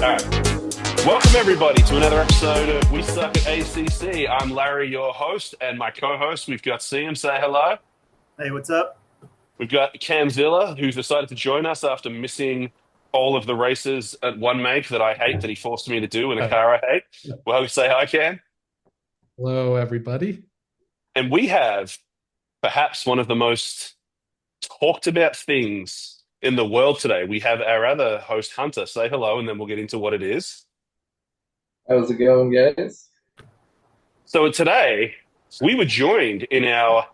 All right. Welcome, everybody, to another episode of We Suck at ACC. I'm Larry, your host, and my co host, we've got Siam. Say hello. Hey, what's up? We've got Cam Zilla, who's decided to join us after missing all of the races at one make that I hate, that he forced me to do in a Hi. car I hate. Well, say hi, Cam. Hello, everybody. And we have perhaps one of the most talked about things in the world today. We have our other host, Hunter. Say hello, and then we'll get into what it is. How's it going, guys? So today, we were joined in our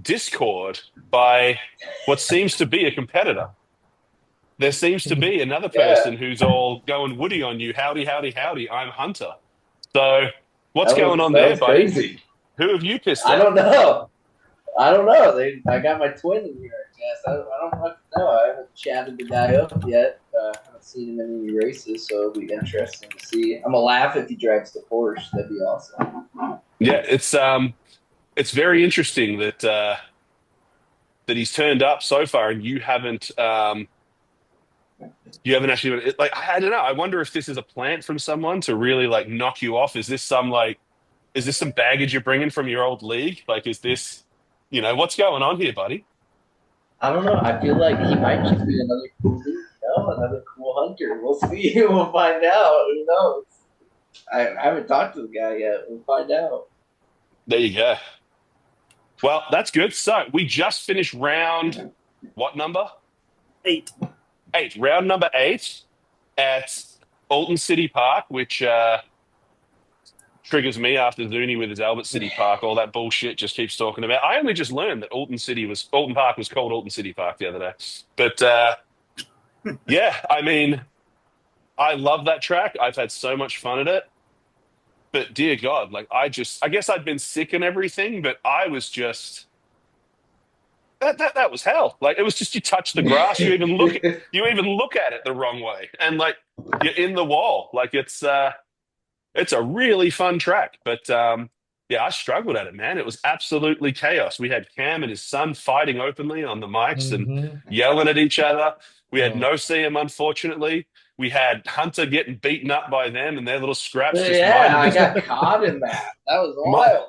Discord by what seems to be a competitor. There seems to be another Yeah, person who's all going Woody on you. Howdy, howdy, howdy. I'm Hunter. So what's that going was on that there, was buddy? crazy. Who have you pissed I off? don't know. I don't know. I got my twin in here. I guess I don't fucking know. I haven't chatted the guy up yet. I haven't seen him in any races, so it'll be interesting to see. I'm gonna laugh if he drives the Porsche. That'd be awesome. Yeah, it's very interesting that he's turned up so far and you haven't actually like I don't know. I wonder if this is a plant from someone to really like knock you off. Is this some baggage you're bringing from your old league? Like, is this, what's going on here, buddy? I don't know. I feel like he might just be another cool dude, another cool hunter. We'll see. We'll find out. Who knows? I haven't talked to the guy yet. We'll find out. There you go. Well, that's good. So we just finished round, what number? 8. Eight. Round number 8 at Alton City Park, which triggers me after Zuni with his Albert City Park. All that bullshit just keeps talking about. I only just learned that Alton Park was called Alton City Park the other day. But yeah, I mean, I love that track. I've had so much fun at it. But dear God, like I guess I'd been sick and everything, but I was just that was hell. Like it was just you touch the grass, you even look at it the wrong way, and like you're in the wall. Like it's a really fun track. But yeah, I struggled at it, man. It was absolutely chaos. We had Cam and his son fighting openly on the mics and hmm yelling at each other. We had Oh, no CM, unfortunately. We had Hunter getting beaten up by them and their little scraps, just Yeah, I got caught in that. That was wild.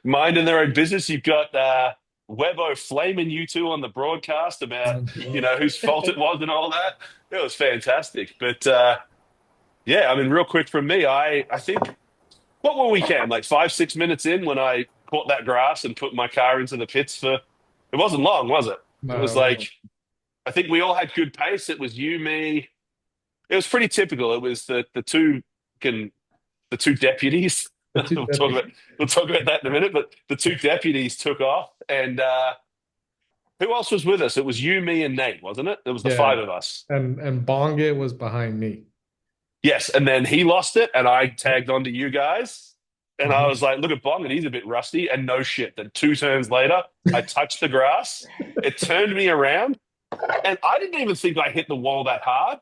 minding their own business. You've got Webbo flaming you two on the broadcast about mhm. whose fault it was and all that. It was fantastic. But yeah, I mean, real quick from me, I think what were we, Cam? Like 5, 6 minutes in when I caught that grass and put my car into the pits for. It wasn't long, was it? It was No, like I think we all had good pace. It was you, me. It was pretty typical. It was the two deputies. the two We'll talk deputies about that in a minute. But the two deputies took off, and who else was with us? It was you, me, and Nate, wasn't it? It was the yeah, five of us. and Bonga was behind me. Yes, and then he lost it, and I tagged on to you guys, and I Mhm. was like, "Look at Bong, and he's a bit rusty." And no shit. Then 2 turns later, I touched the grass. It turned me around, and I didn't even think I hit the wall that hard.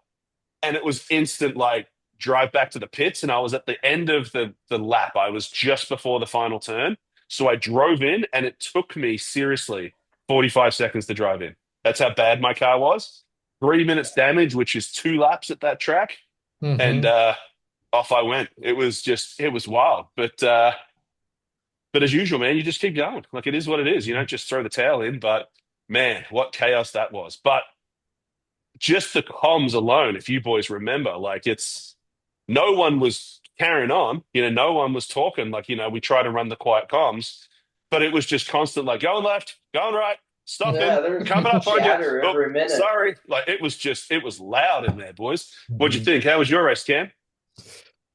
And it was instant like drive back to the pits, and I was at the end of the lap. I was just before the final turn, so I drove in, and it took me seriously 45 seconds to drive in. That's how bad my car was. 3 minutes damage, which is 2 laps at that track, and hmm off I went. It was wild, but as usual, man, you just keep going. Like it is what it is. You don't just throw the towel in. But man, what chaos that was! But just the comms alone, if you boys remember, like it's no one was carrying on, no one was talking. Like, we try to run the quiet comms, but it was just constant, like going left, going right, stopping, Yeah, there's coming up on you. chatter Oh, every minute. sorry. Like it was loud in there, boys. What'd you hmm think? How was your race, Cam?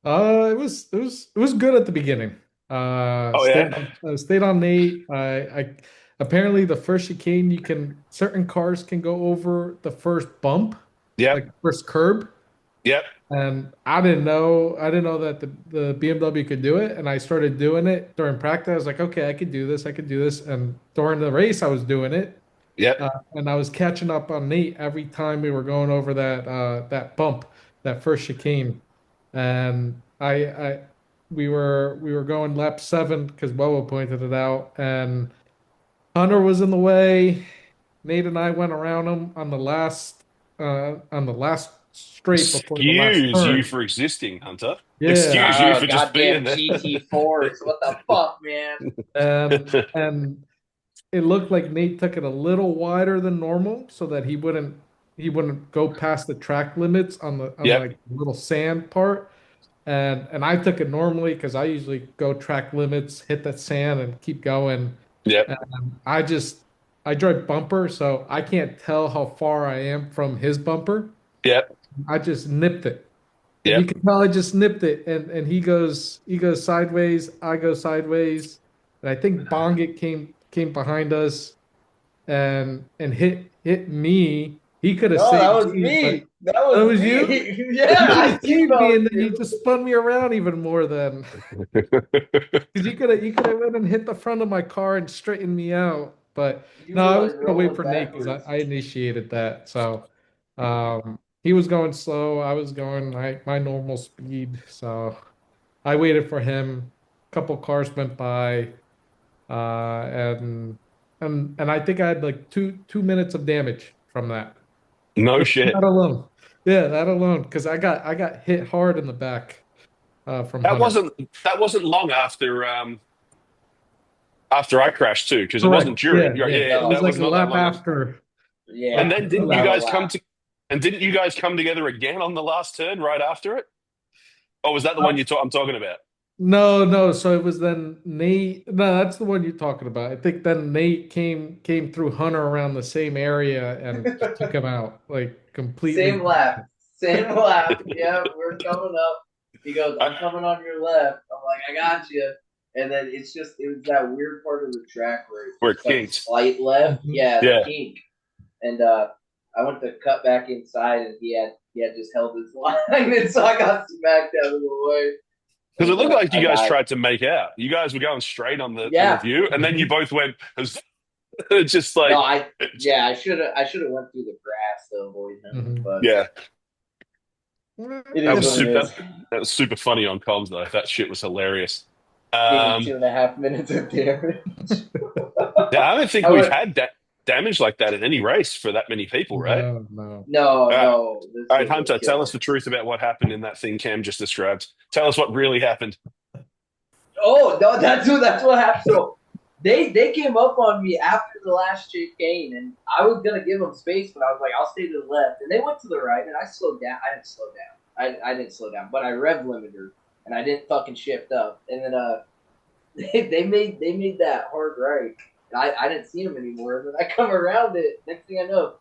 it was good at the beginning. Oh yeah. Stayed on Nate. I apparently the first chicane certain cars can go over the first bump, Yep. like first curb. Yep. And I didn't know that the BMW could do it. And I started doing it during practice. I was like, okay, I could do this. I could do this. And during the race, I was doing it. Yep. And I was catching up on Nate every time we were going over that bump, that first chicane. And we were going lap 7 because Bobo pointed it out. And Hunter was in the way. Nate and I went around him on the last straight before the last Excuse turn. you for existing, Hunter. Yeah. Excuse you Oh, for just being goddamn there. GT4s. What the fuck, man? And it looked like Nate took it a little wider than normal so that he wouldn't go past the track limits on the Yep. like little sand part. And I took it normally because I usually go track limits, hit that sand, and keep going. Yep. And I drive bumper, so I can't tell how far I am from his bumper. Yep. I just nipped it. And Yep. you can tell I just nipped it. And he goes sideways, I go sideways. And I think Bongit came behind us and hit me. He could have No, that saved was me, but me. That was was me. you? Yeah, I You saved me, and T-boned then you you. just spun me around even more then. Because you could have went and hit the front of my car and straightened me out. But You no, were I was like gonna wait rolling for Nate because backwards. I initiated that. So he was going slow. I was going my normal speed. So I waited for him. A couple cars went by, and I think I had like 2 minutes of damage from that. No Just shit. that alone. Yeah, that alone. Because I got hit hard in the back from That Hunter. wasn't long after I crashed too, because it wasn't Correct. during. Yeah, Yeah, yeah. yeah, It No. was that like was a not that lap long after. after. And Yeah, then didn't you about a guys come lap. to and didn't you guys come together again on the last turn right after it? Oh, was that the one I'm talking about? No, no. So it was then Nate. No, that's the one you're talking about. I think then Nate came through Hunter around the same area and just took him out like completely. Same lap. Same lap. Yeah, we're coming up. He goes, I'm coming on your left. I'm like, I got you. And then it was that weird part of the track where Where it's it just like kinked. slight left. Mhm. Yeah, the Yeah. kink. And I went to cut back inside and he had just held his line and so I got smacked out of the way. Because it And looked like you I guys died. tried to make out. You guys were going straight on the Yeah. view, and then you both went. It's just like No, I should have went through the grass to avoid him, Mhm. but yeah. it That is was what super. it is. That was super funny on comms though. That shit was hilarious. Gave me 2.5 minutes of damage. Yeah, I don't think I we've went, had damage like that in any race for that many people, right? No, no. no, All right, no. This all right, was a Hunter, tell us killer. the truth about what happened in that thing Cam just described. Tell us what really happened. Oh no, that's what happened. So they came up on me after the last chicane, and I was gonna give them space, but I was like, I'll stay to the left, and they went to the right, and I slowed down. I didn't slow down. I didn't slow down, but I rev limited, and I didn't fucking shift up, and then they made that hard right, and I didn't see them anymore, and then I come around it. Next thing I know,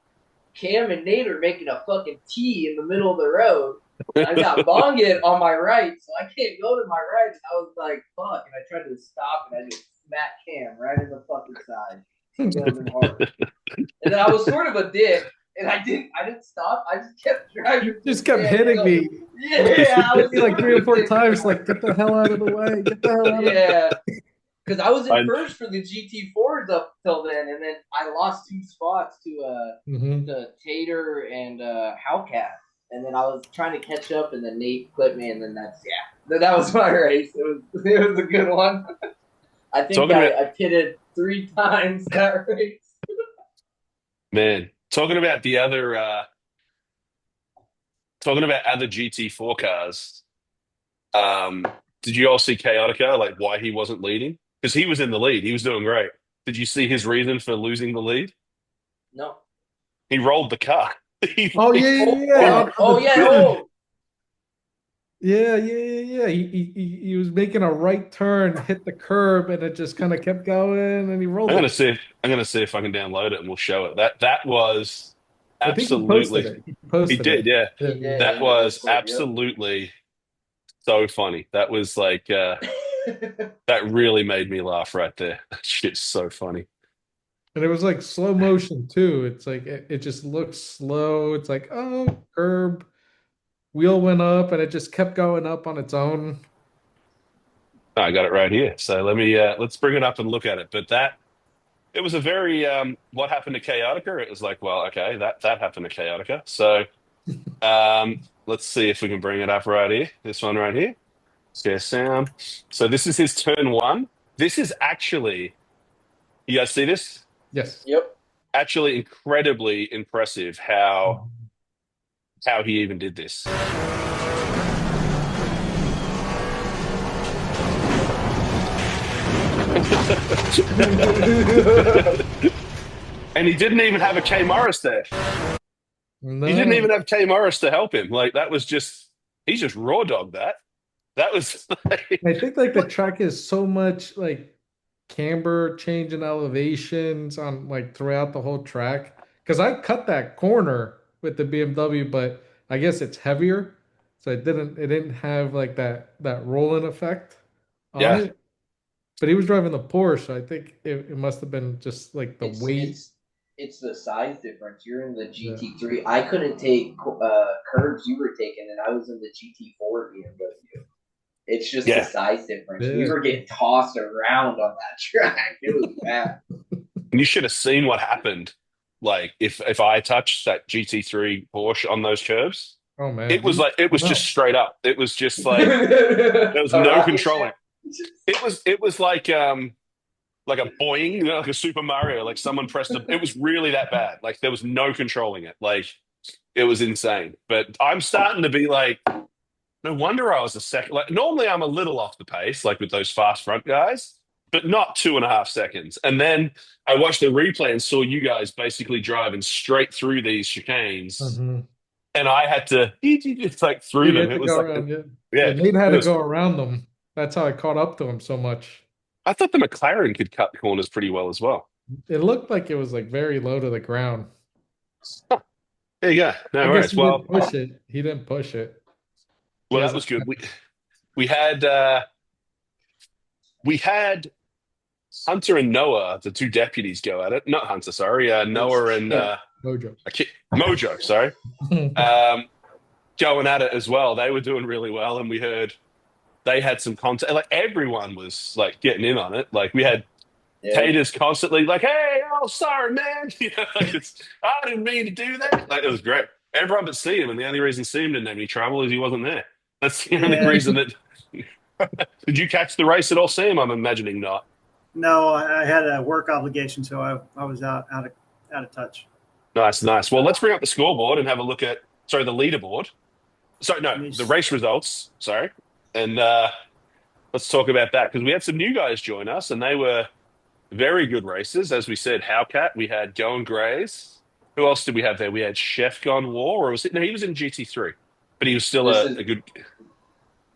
Cam and Nate are making a fucking T in the middle of the road. I got Bongit on my right, so I can't go to my right. I was like, fuck. And I tried to stop, and I just smacked Cam right in the fucking side. Killed him hard. And then I was sort of a dick, and I didn't stop. I just kept driving. You just kept hitting me. Yeah, I was Like 3 or 4 dick. times. Like, get the hell out of the way. Get the hell out of the way. Yeah. Because I was in first for the GT4s up till then, and then I lost 2 spots to Tater and Howcat. And then I was trying to catch up, and then Nate clipped me, and then that was my race. It was a good one. I think I pitted 3 times that race. Man, talking about other GT4 cars. Did you all see Chaotica? Like why he wasn't leading? Because he was in the lead. He was doing great. Did you see his reason for losing the lead? No. He rolled the car. Oh yeah. Yeah. He was making a right turn, hit the curb, and it just kind of kept going, and he rolled I'm it. gonna see if I can download it and we'll show it. That was I think he posted absolutely. it. He posted He did, it. yeah. He did. That was Yep. absolutely so funny. That was like that really made me laugh right there. That shit's so funny. And it was like slow motion too. It's like it just looks slow. It's like, oh, curb, wheel went up, and it just kept going up on its own. I got it right here. So let's bring it up and look at it. But it was a very what happened to Chaotica? It was like, well, okay, that happened to Chaotica. So let's see if we can bring it up right here. This one right here. Share sound. So this is his turn 1. This is actually, you guys see this? Yes. Yep. Actually incredibly impressive how how he even did this. And he didn't even have a K Morris there. He didn't No, even have K Morris to help him. Like that was just he just raw dogged that. That was like, I think like the track is so much like camber change in elevations on like throughout the whole track. Because I cut that corner with the BMW, but I guess it's heavier, so it didn't have like that rolling effect on yeah, it. But he was driving the Porsche, so I think it must have been just like the It's weight. it's it's the size difference. You're in the Yeah. GT3. I couldn't take curves you were taking, and I was in the GT4 BMW. It's just the yeah. size difference. We Yeah. were getting tossed around on that track. It was bad. And you should have seen what happened. Like if I touched that GT3 Porsche on those curves, Oh man, it was like it was just no. straight up. It was just like there was A no rocket controlling. ship. It was like a boing, like a Super Mario. Like someone pressed a. It was really that bad. Like there was no controlling it. Like it was insane. But I'm starting to be like, no wonder I was a second. Like normally I'm a little off the pace, like with those fast front guys, but not 2.5 seconds. And then I watched the replay and saw you guys basically driving straight through these chicanes, Mhm. and I had to just like through You them. had It to was go like, around, yeah. yeah, Yeah, Nate had it to was. go around them. That's how I caught up to him so much. I thought the McLaren could cut corners pretty well as well. It looked like it was like very low to the ground. There you go. I No guess worries. he didn't push it. He didn't push it. He Well, that was was like, good. We had we had Hunter and Noah, the two deputies, go at it. Not Hunter, sorry. Noah and Mojo. Mojo, sorry. Going at it as well. They were doing really well, and we heard they had some content. Like everyone was like getting in on it. Like we had Yeah. Taters constantly like, "Hey, oh sorry, man," like I didn't mean to do that. Like it was great. Everyone but Seam, and the only reason Seam didn't have any trouble is he wasn't there. That's the only Yeah. reason that. Did you catch the race at all, Sam? I'm imagining not. No, I had a work obligation, so I was out of touch. Nice, nice. Well, let's bring up the scoreboard and have a look at the leaderboard. Sorry, no, Let me the just- race results. Sorry, and let's talk about that because we had some new guys join us, and they were very good races. As we said, Howcat. We had Going Grays. Who else did we have there? We had Chef Gone War, or was it? No, he was in GT3, but he was still This a, is- a good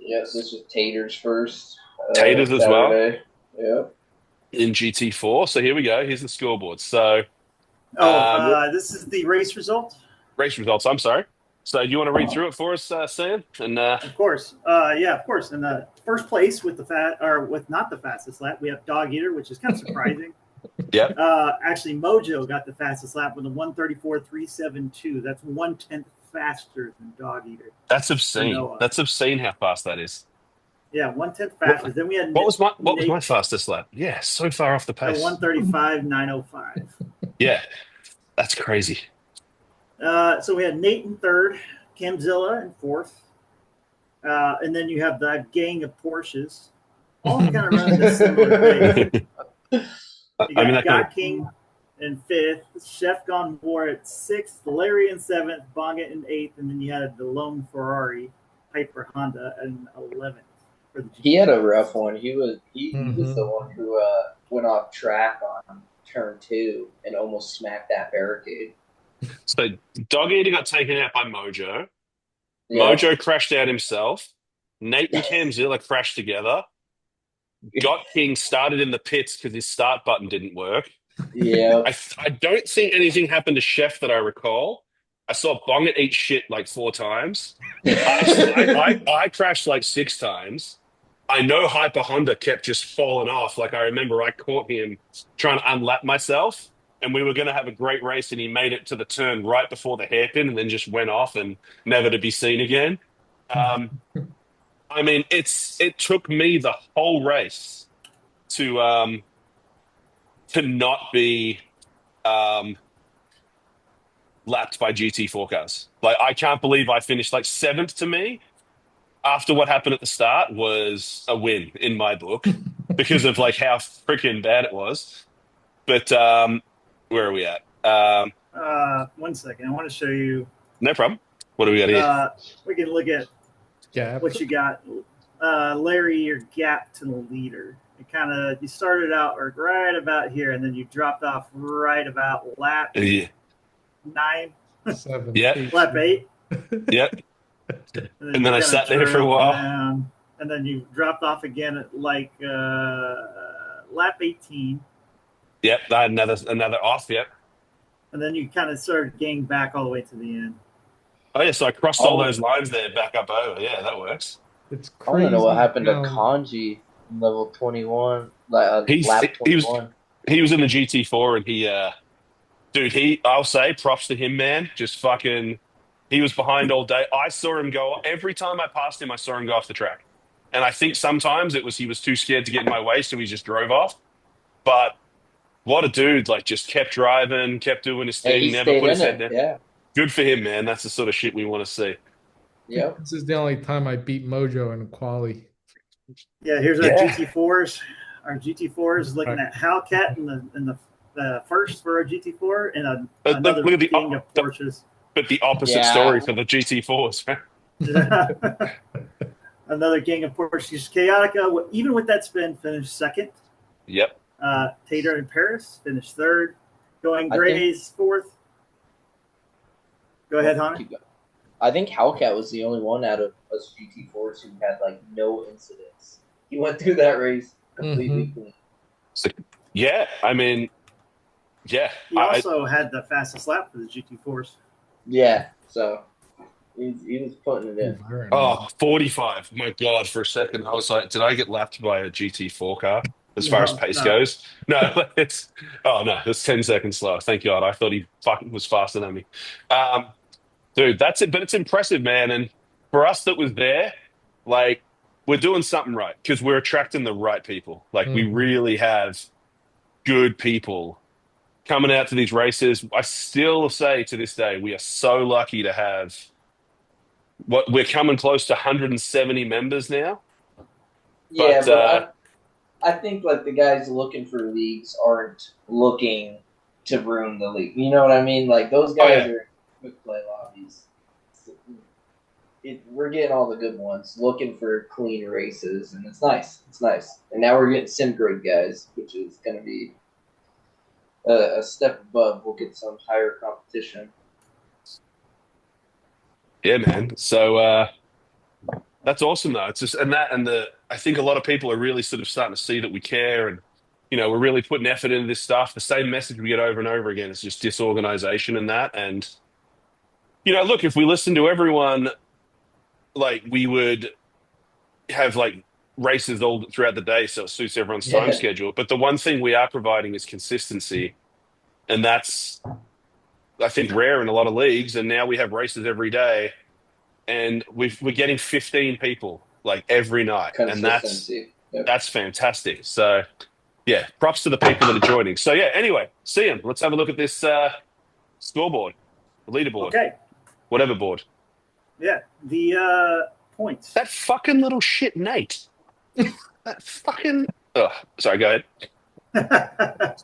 Yes, this was Taters first. Taters as well Saturday. Yep. in GT4. So here we go. Here's the scoreboard. So This is the race result. race results. I'm sorry. So do you want to read through it for us, Sam? And Of course. Yeah, of course. In the first place with not the fastest lap, we have Dog Eater, which is kind of surprising. Yep. Actually, Mojo got the fastest lap with a 1:34.372. That's 1/10 faster than Dog Eater. That's obscene. Noah. That's obscene how fast that is. Yeah, 1/10 faster. Then we had What was my Nate, fastest lap? Yeah, so far off the pace. 1:35.905. Yeah, that's crazy. So we had Nate in third, Camzilla in fourth, and then you have the gang of Porsches, all kind of running the similar thing. You got God King in fifth, Chef Gone War at sixth, Larry in seventh, Bonga in eighth, and then you had the lone Ferrari, Hyper Honda in 11th. For the He had a rough one. He was Mhm. the one who went off track on turn 2 and almost smacked that barricade. So Dog Eater got taken out by Mojo. Yeah. Mojo crashed out himself. Nate and Camzilla crashed together. Got King started in the pits because his start button didn't work. Yeah. I don't think anything happened to Chef that I recall. I saw Bonget eat shit like 4 times. I crashed like 6 times. I know Hyper Honda kept just falling off. Like I remember I caught him trying to unlap myself, and we were going to have a great race, and he made it to the turn right before the hairpin and then just went off and never to be seen again. I mean, it took me the whole race to not be lapped by GT4 cars. Like I can't believe I finished like 7th. To me, after what happened at the start, was a win in my book because of like how freaking bad it was. But where are we at? 1 second. I want to show you. No problem. What do we got here? We can look at Gap. what you got. Larry, your gap to the leader. It kind of, you started out right about here, and then you dropped off right about lap Yeah. 9, 7, Yeah. 8. lap 8. Yep. And And then I you sat kinda there for a drove while. around, and then you dropped off again at like lap 18. Yep. I had another off. Yep. And then you kind of started getting back all the way to the end. Oh yeah. So I crossed all Oh. those lines there, back up over. Yeah, that works. It's I want to know what crazy happened to how- Kanji in level 21, He's lap he was 21. he was in the GT4 and dude, I'll say props to him, man. Just fucking, he was behind all day. I saw him go, every time I passed him, I saw him go off the track. And I think sometimes he was too scared to get in my way, so he just drove off. But what a dude, like just kept driving, kept doing his Hey, thing, he never stayed put his in head it. down. Yeah. Good for him, man. That's the sort of shit we want to see. Yep. This is the only time I beat Mojo in quali. Yeah, here's our Yeah. GT4s. Our GT4s is looking at Hellcat in the first for our GT4 and another Look at king of Porsches. but the opposite Yeah. story for the GT4s. Another gang of Porsches. Chaotica, even with that spin, finished second. Yep. Tater and Paris finished third. Going I Grays fourth. Go ahead, Hunter. I think Hellcat was the only one out of us GT4s who had like no incidents. He went through that race completely clean. So, yeah, I mean, yeah. He also had the fastest lap for the GT4s. Yeah, so he was putting it in. Oh, 45. My God, for a second, I was like, did I get lapped by a GT4 car as far as pace goes? No, it's 10 seconds slower. Thank God. I thought he fucking was faster than me. Dude, that's it. But it's impressive, man. And for us that was there, like, we're doing something right because we're attracting the right people. Like, we really have good people coming out to these races. I still say to this day, we are so lucky to have we're coming close to 170 members now. Yeah, but I think like the guys looking for leagues aren't looking to ruin the league. You know what I mean? Like those guys are quick play lobbies. We're getting all the good ones, looking for clean races, and it's nice. It's nice. And now we're getting sim grade guys, which is going to be a step above. We'll get some higher competition. Yeah, man. So that's awesome, though. It's just I think a lot of people are really sort of starting to see that we care, and we're really putting effort into this stuff. The same message we get over and over again is just disorganization and that. And look, if we listen to everyone, like we would have like races all throughout the day, so it suits everyone's time schedule. But the one thing we are providing is consistency, and that's, I think, rare in a lot of leagues. And now we have races every day. And we're getting 15 people like every night, and that's fantastic. So, yeah, props to the people that are joining. So, yeah. Anyway, Cian, let's have a look at this scoreboard, the leaderboard, whatever board. Yeah, the points. That fucking little shit, Nate. That fucking. Oh, sorry. Go ahead.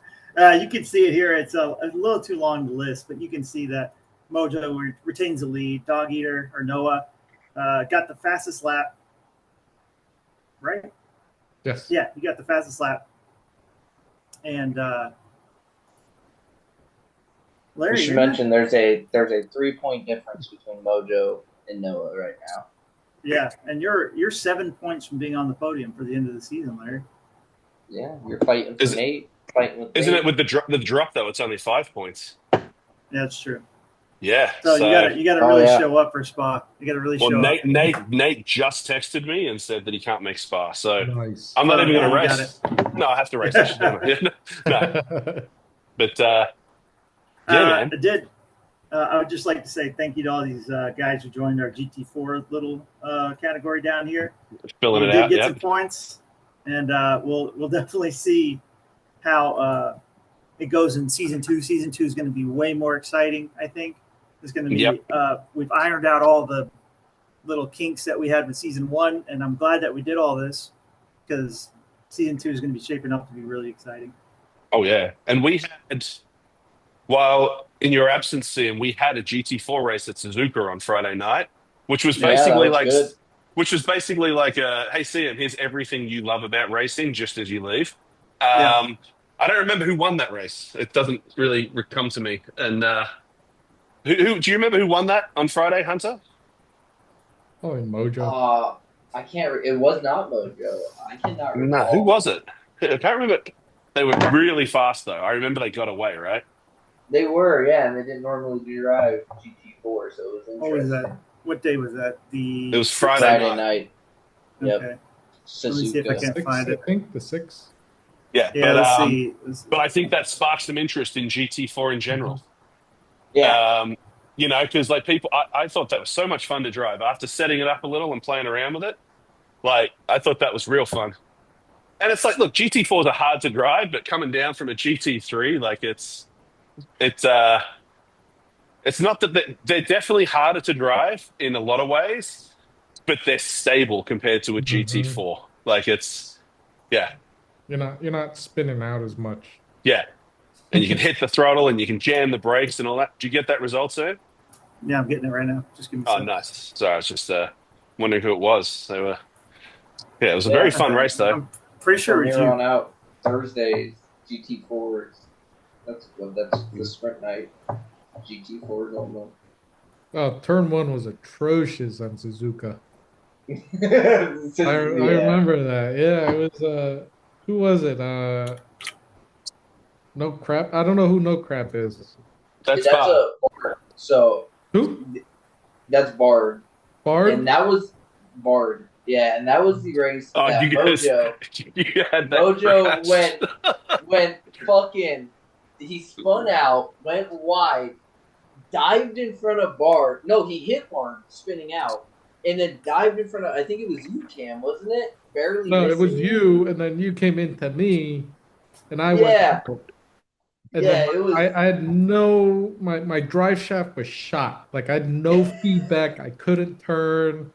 You can see it here. It's a little too long to list, but you can see that Mojo retains the lead. Dog Eater or Noah got the fastest lap, right? Yes. Yeah, he got the fastest lap. And Larry, You should mention there's a 3-point difference between Mojo and Noah right now. Yeah, and you're 7 points from being on the podium for the end of the season, Larry. Yeah, you're fighting for Nate. Fighting with Isn't Nate. it with the drop though? It's only 5 points. Yeah, that's true. Yeah, so you got to really show up for Spa. You got to really show up. Nate just texted me and said that he can't make Spa, so nice. I'm not even going to race. No, I have to race. No, but yeah, man. I would just like to say thank you to all these guys who joined our GT4 little category down here. Filling it out. Get some points, and we'll definitely see how it goes in season 2. Season 2 is going to be way more exciting, I think. It's going to be we've ironed out all the little kinks that we had with season 1, and I'm glad that we did all this because season 2 is going to be shaping up to be really exciting. Oh yeah, and we had, while in your absence, Sam, we had a GT4 race at Suzuka on Friday night, which was Yeah, that basically was like, good. hey Sam, here's everything you love about racing, just as you leave. Yeah. I don't remember who won that race. It doesn't really come to me. And who do you remember who won that on Friday, Hunter? Oh, in Mojo. I can't. It was not Mojo. I cannot No, who recall. was it? I can't remember. They were really fast though. I remember they got away, right? They were, yeah, and they didn't normally drive GT4, so it was What was interesting. that? What day was that? It was Friday Friday night. night. Yep. Okay. Let me see if I Suzuka. can find I it. think the 6. Yeah, Yeah, let's see. but I think that sparked some interest in GT4 in general. Yeah. Because like I thought that was so much fun to drive after setting it up a little and playing around with it. Like I thought that was real fun. And it's like, look, GT4s are hard to drive, but coming down from a GT3, like it's it's not that they're definitely harder to drive in a lot of ways, but they're stable compared to a Mhm. GT4. Like yeah, You're not spinning out as much. yeah. And you can hit the throttle and you can jam the brakes and all that. Did you get that result, sir? Yeah, I'm getting it right now. Just give me a Oh, sec. nice. Sorry, I was just wondering who it was. Yeah, it was a very Yeah. fun Okay. race, though. I'm pretty sure From it's here you. on out, Thursdays, GT4s. That's the sprint night. GT4 normal. Oh, turn 1 was atrocious on Suzuka. I Yeah. remember that. Yeah, it was who was it? No crap. I don't know who No Crap is. That's That's fun. a Bard. So Who? that's Bard. And Bard? that was Bard. Yeah, and that was the race Oh, that you guys, Mojo you had that Mojo crash. went fucking he spun out, went wide, dived in front of Bard. No, he hit Bard spinning out. And then dived in front of I think it was you, Cam, wasn't it? Barely No, it was missing you, and then you came into me, and I went Yeah. out. And then Yeah, it was I had my drive shaft was shot. Like I had no feedback. I couldn't turn.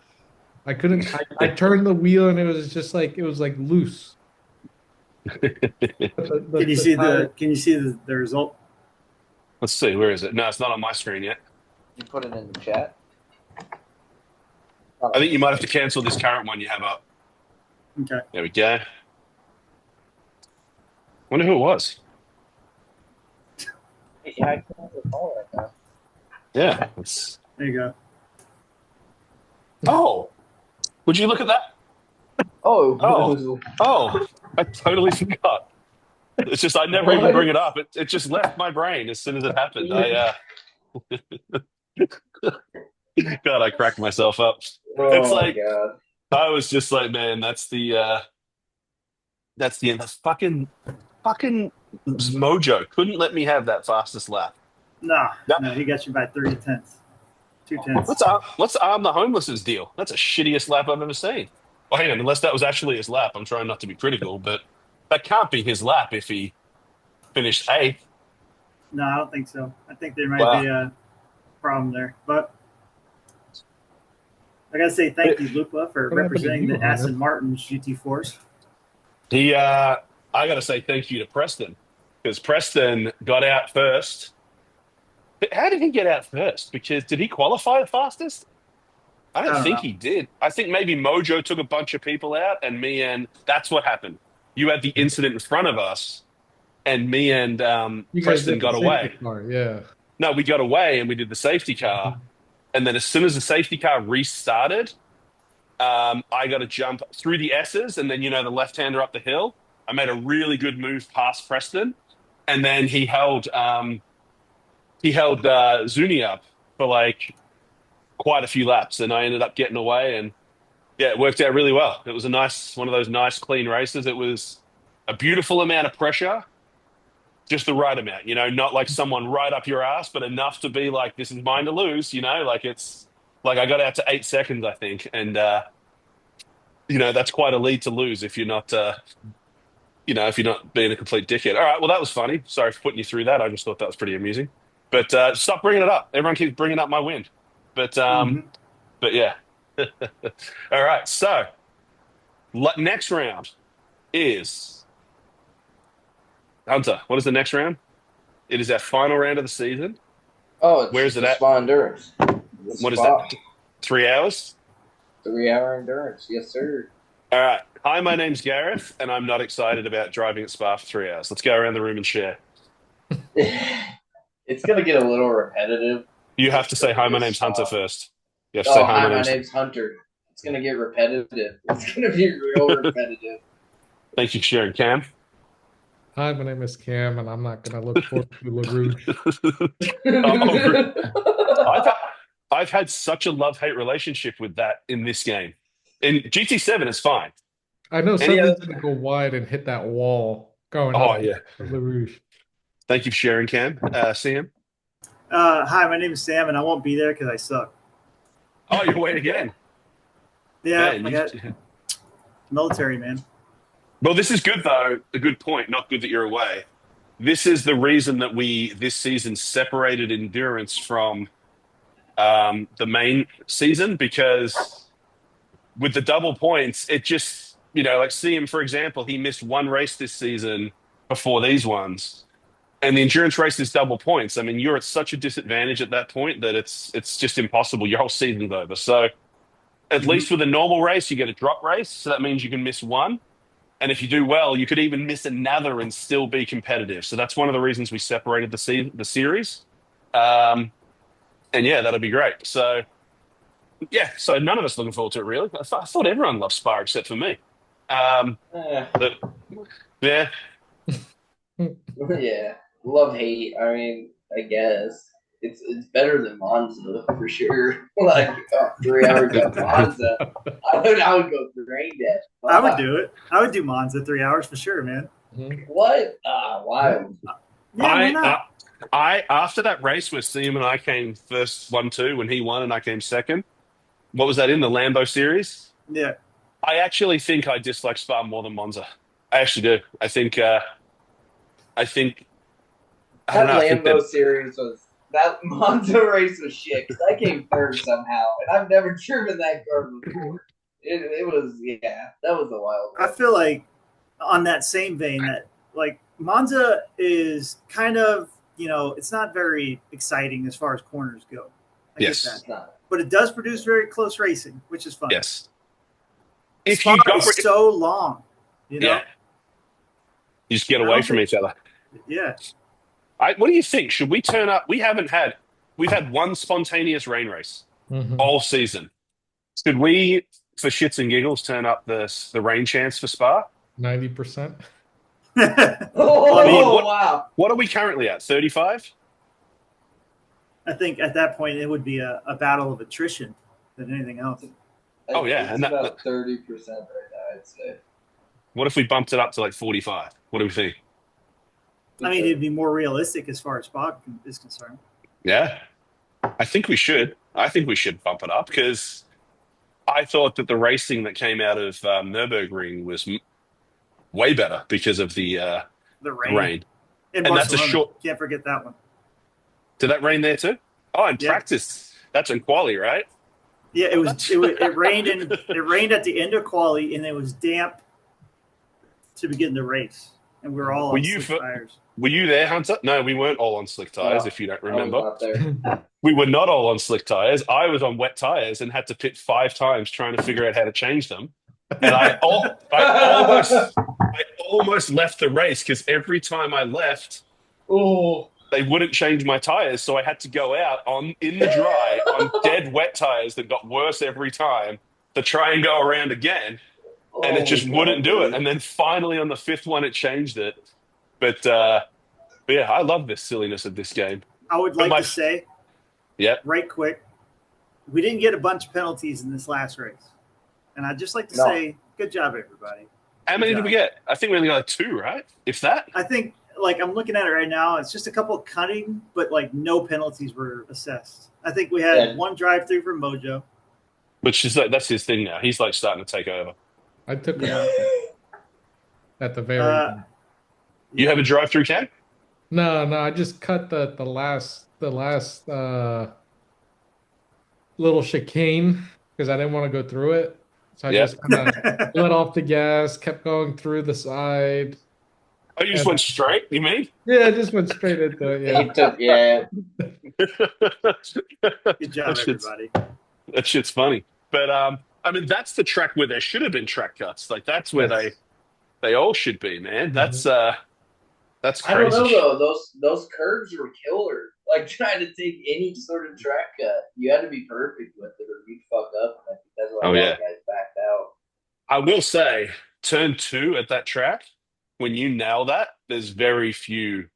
I couldn't. I turned the wheel and it was like loose. Can you see the result? Let's see, where is it? No, it's not on my screen yet. you put it in the chat. I think you might have to cancel this current one you have up. Okay. There we go. Wonder who it was. Yeah, I can't recall right now. Yeah. There you go. Oh, would you look at that? Oh, I totally forgot. It's just I never even bring it up. It just left my brain as soon as it happened. God, I cracked myself up. It's Oh my like god. I was just like, man, that's the end. That's fucking Mojo couldn't let me have that fastest lap. No, That- no, he got you by 30 tenths. 2 tenths. What's Arm the Homeless's deal? That's the shittiest lap I've ever seen. Well, hang on, unless that was actually his lap. I'm trying not to be critical, but that can't be his lap if he finished eighth. No, I don't think so. I think there might Wow. be a problem there. But I gotta say thank you, Lupa, for What happened to representing you, the Hunter? Aston Martin's GT4s. I got to say thank you to Preston because Preston got out first. How did he get out first? Because did he qualify the fastest? I don't don't think know. he did. I think maybe Mojo took a bunch of people out, and that's what happened. You had the incident in front of us, and me and You guys Preston did got the away. safety car, yeah. No, we got away and we did the safety car. And then as soon as the safety car restarted, I got to jump through the S's and then, the left-hander up the hill. I made a really good move past Preston. And then he held Zuni up for like quite a few laps. And I ended up getting away. And yeah, it worked out really well. It was one of those nice, clean races. It was a beautiful amount of pressure. Just the right amount, not like someone right up your ass, but enough to be like, this is mine to lose, like it's like I got out to 8 seconds, I think. And, that's quite a lead to lose if you're not, if you're not being a complete dickhead. All right. Well, that was funny. Sorry for putting you through that. I just thought that was pretty amusing, but, stop bringing it up. Everyone keeps bringing up my win, but yeah. All right. So next round is Hunter. What is the next round? It is our final round of the season. Oh, it's Where is just it a at? spa endurance. What is that? 3 hours? 3 hour endurance. Yes, sir. All right. Hi, my name's Gareth, and I'm not excited about driving at Spa for 3 hours. Let's go around the room and share. It's gonna get a little repetitive. You have Just to say, because hi, it my is name's Hunter spa. first. You have to say, Oh, hi, my hi, my name's. name's Hunter. It's gonna get repetitive. It's gonna be real repetitive. Thank you for sharing, Cam. Hi, my name is Cam, and I'm not gonna look forward to LaRouche. Oh, I've had, I've had such a love-hate relationship with that in this game. In GT7, it's fine. I know Any other? something's gonna go wide and hit that wall going Oh, up yeah. LaRouche. Thank you for sharing, Cam. Sam? Hi, my name is Sam, and I won't be there because I suck. Oh, you're away again. Yeah, Man, I got military, man. well, this is good, though. A good point. Not good that you're away. This is the reason that we, this season, separated endurance from the main season, because with the double points, it just, like see him, for example, he missed one race this season before these ones. And the endurance race is double points. I mean, you're at such a disadvantage at that point that it's just impossible. Your whole season's over. So at Mhm. least with a normal race, you get a drop race. So that means you can miss one. And if you do well, you could even miss another and still be competitive. So that's one of the reasons we separated the series. Um, and yeah, that'll be great. So yeah, so none of us looking forward to it really. I thought everyone loved Spa except for me. Eh, But yeah, yeah, love hate. I mean, I guess it's better than Monza for sure. Like 3 hours at Monza, I would go brain dead. I would do it. I would do Monza 3 hours for sure, man. Mhm. What? Why? Yeah, why I not? I after that race where Seam and I came first 1-2 when he won and I came second. What was that in the Lambo series? Yeah, I actually think I dislike Spa more than Monza. I actually do. I think I don't That know. I think that Lambo series was that Monza race was shit because I came third somehow, and I've never driven that car before. It was that was a wild I one. feel like on that same vein that like Monza is kind of it's not very exciting as far as corners go. I get that, yes, It's not. but it does produce very close racing, which is fun. yes. If Spa you got is so long, you yeah, know. you just get I away don't from think. each other. Yeah, What do you think? Should we turn up? We've had one spontaneous rain race Mhm. all season. Should we, for shits and giggles, turn up the rain chance for Spa? 90%. well, I mean, What Wow! what are we currently at? 35? I think at that point it would be a battle of attrition than anything else. Oh yeah, It's and about 30% right now. I'd say. what if we bumped it up to like 45? What do we think? I mean, it'd be more realistic as far as Spa is concerned. Yeah, I think we should. I think we should bump it up because I thought that the racing that came out of Nürburgring was way better because of The the rain rain. in And that's a Barcelona, short. can't forget that one. Did that rain there too? Oh, and Yeah, practice. That's in quali, right? yeah. It Oh, was that's. it rained and it rained at the end of quali, and it was damp to begin the race, and we were all Were on you slick for, tires. were you there, Hunter? No, we weren't all on slick tires. No, If you don't I was remember, not there. we were not all on slick tires. I was on wet tires and had to pit 5 times trying to figure out how to change them. And I almost left the race because every time I left, Oh, they wouldn't change my tires, so I had to go out on in the dry on dead wet tires that got worse every time to try and go around again, and it oh my just wouldn't god, do it. dude. And then finally on the fifth one, it changed it. But, but yeah, I love this silliness of this game. I would But like to say yeah, right quick, we didn't get a bunch of penalties in this last race, and I'd just like to No. say, good job, everybody. how Good many did job. we get? I think we only got like 2, right? If that. I think, like, I'm looking at it right now. It's just a couple of cutting, but like no penalties were assessed. I think we had Yeah. one drive-through from Mojo. Which is like that's his thing now. He's like starting to take over. I took Yeah. it at the very Uh, end. You have a drive-through, Ken? No, I just cut the last little chicane because I didn't want to go through it. So I Yeah. just kind of let off the gas, kept going through the side, Oh, you just went straight, you mean? Yeah, I just went straight into it. Yeah. He took, yeah. Good job, everybody. That shit's funny. But I mean, that's the track where there should have been track cuts. Like that's where Yes. they all should be, man. That's I don't know crazy. though. Those curves were killer. Like trying to take any sort of track cut, you had to be perfect with it, or you'd fuck up. And I think that's why a Oh lot yeah. of guys backed out. I will say, turn two at that track, when you nail that, there's very few,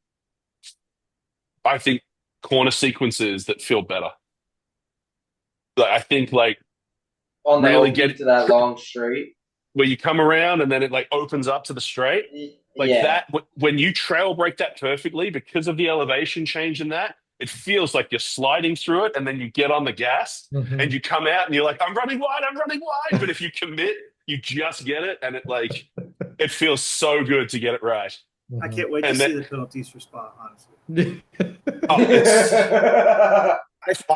I think, corner sequences that feel better. Like I think like On the really OP to that long straight. where you come around and then it like opens up to the straight. Like Yeah. that, when you trail break that perfectly because of the elevation change in that, it feels like you're sliding through it and then you get on the gas and you come out and you're like, I'm running wide. But if you commit, you just get it. And it feels so good to get it right. I can't wait to see the penalties for Spa, honestly.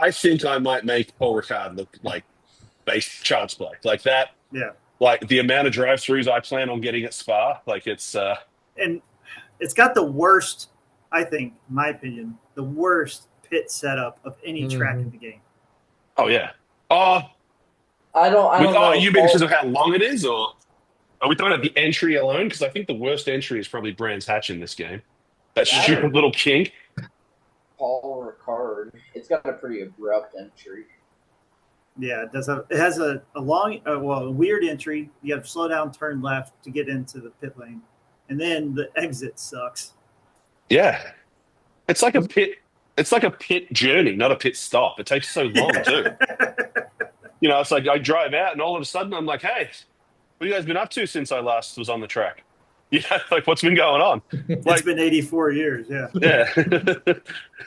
I think I might make Paul Ricard look like base chance play. Like that. Yeah. Like the amount of drive-throughs I plan on getting at Spa, like it's and it's got the worst, I think, in my opinion, the worst pit setup of any track in the game. Oh yeah. Oh, I don't know. You mean because of how long it is, or are we talking about the entry alone? Because I think the worst entry is probably Brands Hatch in this game. That stupid little kink. Paul Ricard. It's got a pretty abrupt entry. Yeah, it does. It has a long, a weird entry. You have to slow down, turn left to get into the pit lane, and then the exit sucks. Yeah, it's like a pit. It's like a pit journey, not a pit stop. It takes so long too. You know, it's like I drive out, and all of a sudden I'm like, "Hey, what have you guys been up to since I last was on the track?" Yeah, like what's been going on? It's been 84 years. Yeah. Yeah,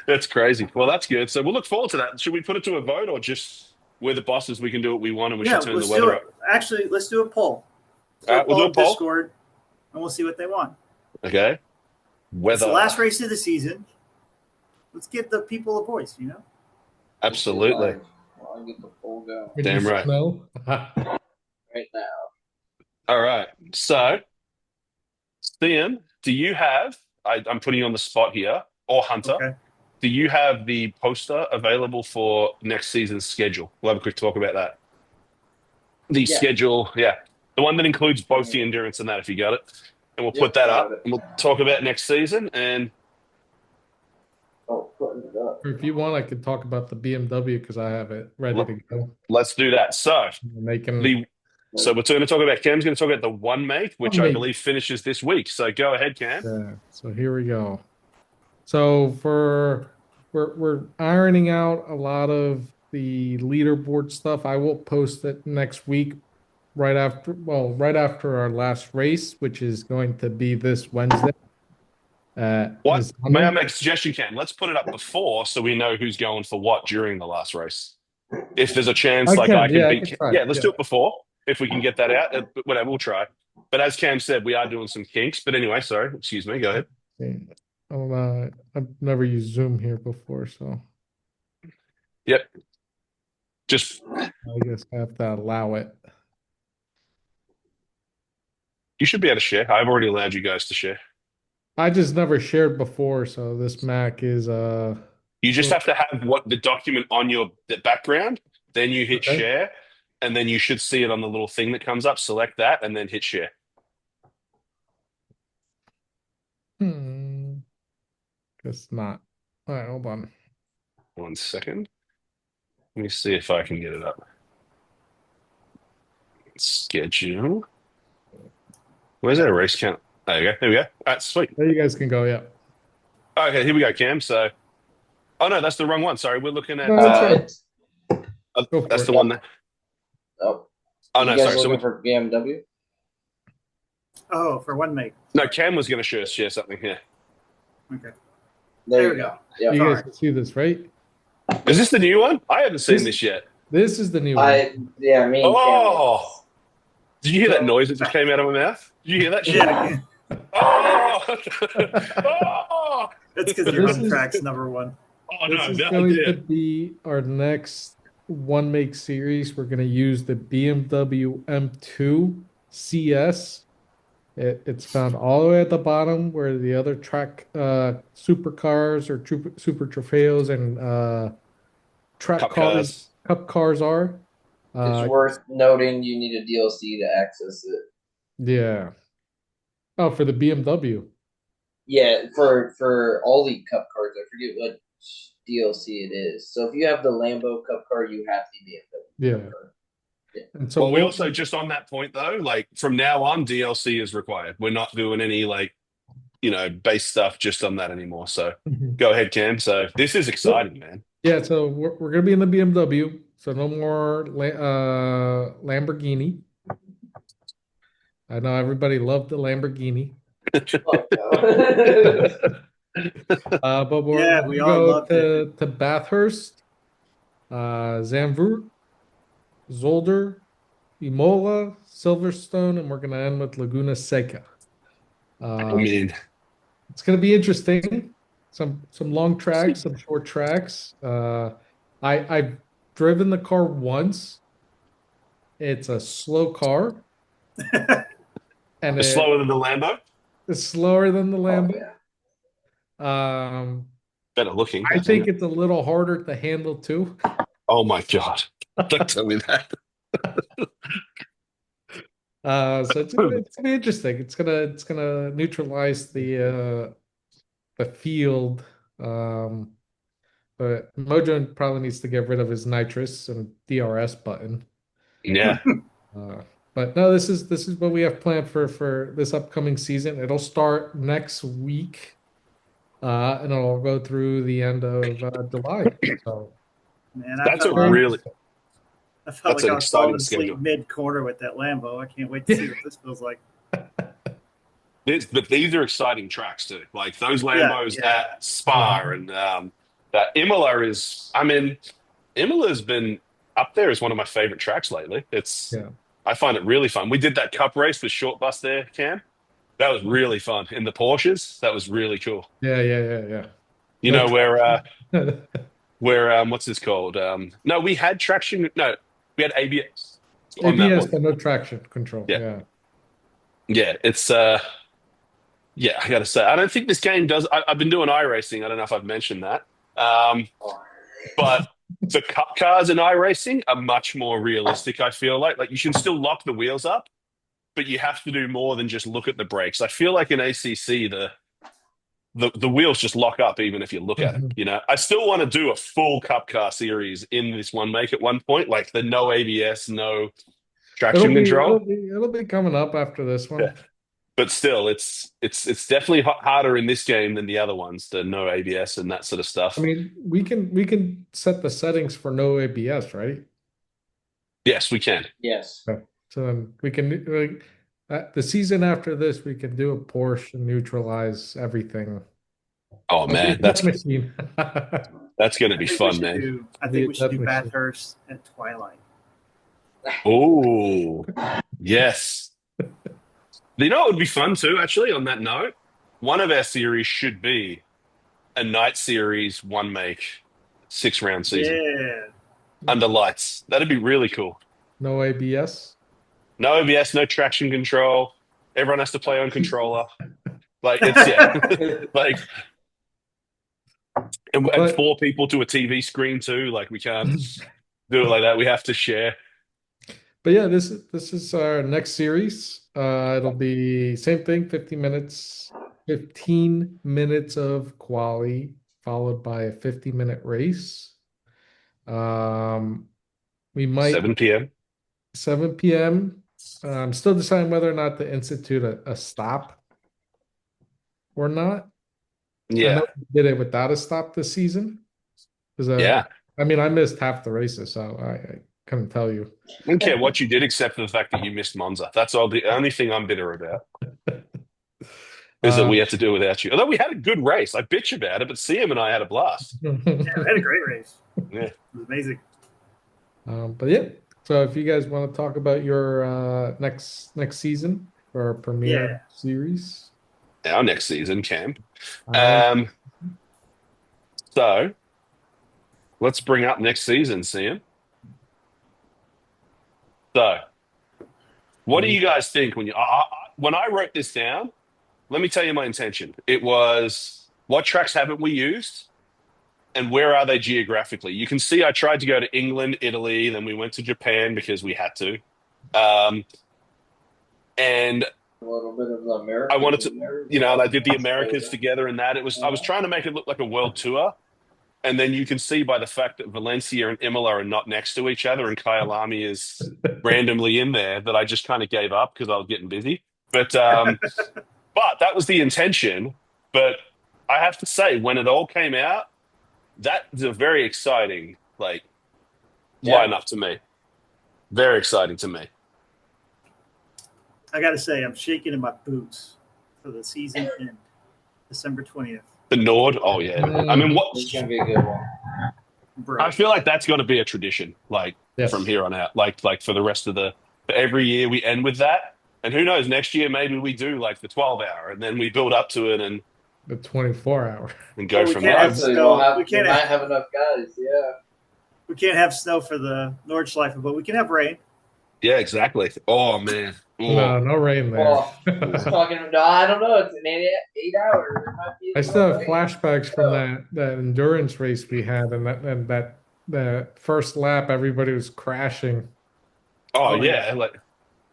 that's crazy. Well, that's good. So we'll look forward to that. Should we put it to a vote, or just we're the bosses, we can do what we want, and we should turn the weather up? Actually, let's do a poll. We'll do a poll. Discord, and we'll see what they want. Okay. Weather. It's the last race of the season. Let's give the people a voice, you know? Absolutely. I'll get the poll going. Damn right. Right now. All right. So, Ian, do you have, I'm putting you on the spot here, or Hunter, Okay. do you have the poster available for next season's schedule? We'll have a quick talk about that. The schedule, yeah. The one that includes both the endurance and that, if you got it. And we'll put that up, and we'll talk about next season. And putting it up. If you want, I could talk about the BMW because I have it ready to go. Let's do that. So, So we're going to talk about, Cam's going to talk about the one make, which I believe finishes this week. So go ahead, Cam. Yeah. So here we go. So we're ironing out a lot of the leaderboard stuff. I will post it next week, right after our last race, which is going to be this Wednesday. What? May I make a suggestion, Cam? Let's put it up before so we know who's going for what during the last race. If there's a chance, let's do it before. If we can get that out, but whatever, we'll try. But as Cam said, we are doing some kinks. But anyway, sorry, excuse me. Go ahead. I've never used Zoom here before, so. Yep. I guess I have to allow it. You should be able to share. I've already allowed you guys to share. I just never shared before, so this Mac is You just have to have the document on the background, then you hit share, and then you should see it on the little thing that comes up. Select that, and then hit share. Guess not. All right, hold on. 1 second. Let me see if I can get it up. Schedule. Where's that race count? There you go. There we go. All right, sweet. There you guys can go, yeah. Okay, here we go, Cam. So, oh no, that's the wrong one. Sorry, we're looking at. That's the one that. Oh no, sorry. So for BMW. Oh, for one make. No, Cam was going to share something here. Okay. There you go. Yeah, you guys can see this, right? Is this the new one? I haven't seen this yet. This is the new one. Me and Cam. Did you hear that noise that just came out of my mouth? Did you hear that shit? Yeah. Oh! That's because you're on tracks number one. Oh, this is going to be our next one make series. We're going to use the BMW M2 CS It's found all the way at the bottom where the other track supercars or super trofeos and track Cup cars, cars. cup cars are. It's Uh, worth noting you need a DLC to access it. yeah. Oh, for the BMW. Yeah, for all the Cup cars, I forget what DLC it is. So if you have the Lambo Cup car, you have the BMW Cup Yeah. car. Yeah. And so Well, we we'll also just on that point though, like from now on, DLC is required. We're not doing any like base stuff just on that anymore. So Mhm. go ahead, Cam. So this is Yep. exciting, man. Yeah, so we're gonna be in the BMW, so no more Lamborghini. I know everybody loved the Lamborghini. Oh, no. But we're Yeah, we gonna all go loved it. to Bathurst, Zandvoort, Zolder, Imola, Silverstone, and we're gonna end with Laguna Seca. I Uh, mean, it's gonna be interesting. Some long tracks, some short tracks. I've driven the car once. It's a slow car, and slower than the Lambo, it's slower than the Oh, Lambo. yeah. Um, better looking, I I think think. it's a little harder to handle too. Oh my God. Don't tell me that. So it's gonna be interesting. It's gonna neutralize the field. Um, but Mojo probably needs to get rid of his nitrous and DRS button. Yeah. Uh, but no, this is what we have planned for this upcoming season. It'll start next week, and it'll go through the end of July. So Man, That's a very really, I felt that's like an I was falling exciting asleep schedule. mid corner with that Lambo. I can't wait to see what this feels like. But these are exciting tracks too. Like those Yeah, Lambos yeah. at Spa and that Imola is, I mean, Imola's been up there as one of my favorite tracks lately. yeah. I find it really fun. We did that cup race with short bus there, Cam. That was really fun. In the Porsches, that was really cool. Yeah. You No know traction. where what's this called? No, we had traction. No, we had ABS on that ABS, one. but no traction control. Yeah, Yeah. yeah. It's yeah. I gotta say, I don't think this game does. I've been doing iRacing. I don't know if I've mentioned that. Um, but the cup cars in iRacing are much more realistic. I feel like you can still lock the wheels up, but you have to do more than just look at the brakes. I feel like in ACC the wheels just lock up even if you look at them. Mhm. I still want to do a full cup car series in this one make at one point, like the no ABS, no It'll traction be it'll control. be it'll be coming up after this Yeah. one. But still, it's definitely harder in this game than the other ones, the no ABS and that sort of I stuff. mean, we can set the settings for no ABS, right? Yes, we can. Yes. Okay. So then we can the season after this, we can do a Porsche and neutralize everything. Oh It'll be a man, death machine. that's going to I be think we fun, should man. do. I It'll be think a we should death do machine. Bathurst at twilight. Oh, yes. You know what would be fun too, actually, on that note? One of our series should be a night series, one make, 6 round season Yeah. under lights. That'd be really cool. No ABS. No OBS, no traction control. Everyone has to play on controller. Like it's yeah, like and But 4 people to a TV screen too. Like we can't do it like that. We have to share. but yeah, this is our next series. It'll be same thing, 15 minutes of quali, followed by a 50-minute race. Um, we might 7 p.m. 7 p.m. I'm still deciding whether or not to institute a stop or not. I know Yeah, we did it without a stop this season because yeah. I mean I missed half the races, so I couldn't tell you. I don't care what you did except for the fact that you missed Monza. That's all. The only thing I'm bitter about is that Uh, we had to do it without you. Although we had a good race, I bitch about it, but Siam and I had a blast. Yeah, we had a great race. Yeah. It was amazing. but yeah, so if you guys want to talk about your next season for our Yeah. premiere series, Our next season, Cam. uh, So let's bring up next season, Siam. So, what do you guys think when you? when I wrote this down, let me tell you my intention. It was what tracks haven't we used and where are they geographically? You can see I tried to go to England, Italy, then we went to Japan because we had to. Um, and A little bit of the I Americas wanted to, in there. and I did the Americas together and that. I was trying to make it look like a world tour. And then you can see by the fact that Valencia and Imola are not next to each other and Kyalami is randomly in there that I just kind of gave up because I was getting busy. But that was the intention. But I have to say, when it all came out, that is a very exciting lineup to me. Very exciting to me. I got to say, I'm shaking in my boots for the season end, December 20th. The Nord, oh yeah. I mean, It's gonna be a good one. Bro. I feel like that's going to be a tradition, Yes. from here on out, like for the rest of for every year we end with that. And who knows, next year maybe we do like the 12-hour and then we build up to it and The 24-hour. go Well, we from can't there. have Hopefully snow. we might have enough guys. Yeah. We can't have snow for the Nordschleife, but we can have rain. Yeah, exactly. Oh man. No, Oh. no rain there. Well, who's talking? No, I don't know. It's an 8 hours. It might be I still have rain. flashbacks from that endurance race we had, and that the first lap everybody was crashing. Oh, Oh, yeah. yeah. Like,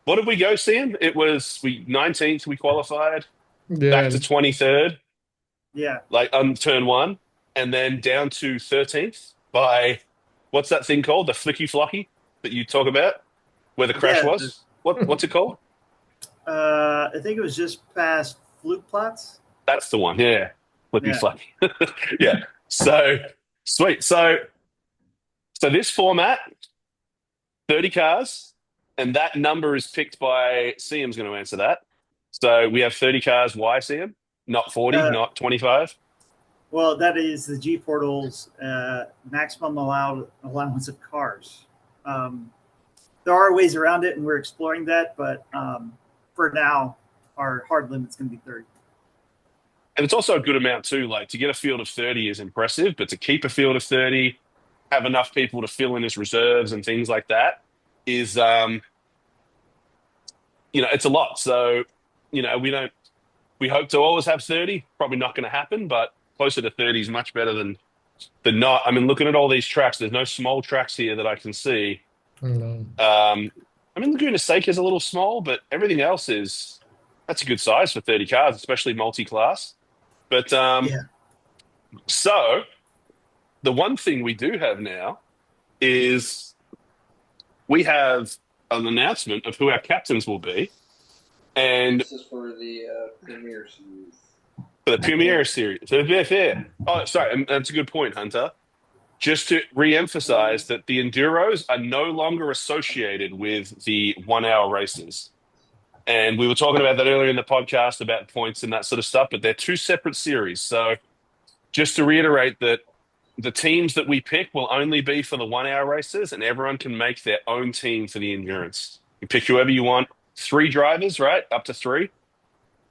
what did we go, Sam? It was 19th we qualified, Yeah, back to 23rd, Yeah. like on turn one, and then down to 13th by what's that thing called? The flicky flocky that you talk about, where the crash Yeah, was. What's it called? I think it was just past Flugplatz. That's the one. Yeah, flicky Yeah. flocky. Yeah. So sweet. So this format, 30 cars, and that number is picked by Siam's going to answer that. So we have 30 cars. Why, Siam? Not 40, not 25. Well, that is the G Portal's maximum allowance of cars. There are ways around it, and we're exploring that. But for now, our hard limit's going to be 30. And it's also a good amount too. Like to get a field of 30 is impressive, but to keep a field of 30, have enough people to fill in as reserves and things like that is, it's a lot. So, we hope to always have 30. Probably not going to happen, but closer to 30 is much better than not. I mean, looking at all these tracks, there's no small tracks here that I can see. no. I mean, Laguna Seca is a little small, but everything else that's a good size for 30 cars, especially multi-class. But so the one thing we do have now is we have an announcement of who our captains will be. And This is for the Premier Series. for the Premier Series. So fair. Oh, sorry, and that's a good point, Hunter. Just to re-emphasize that the Enduros are no longer associated with the 1 hour races. And we were talking about that earlier in the podcast about points and that sort of stuff, but they're two separate series. So just to reiterate that the teams that we pick will only be for the 1 hour races and everyone can make their own team for the endurance. You pick whoever you want. 3 drivers, right? Up to 3.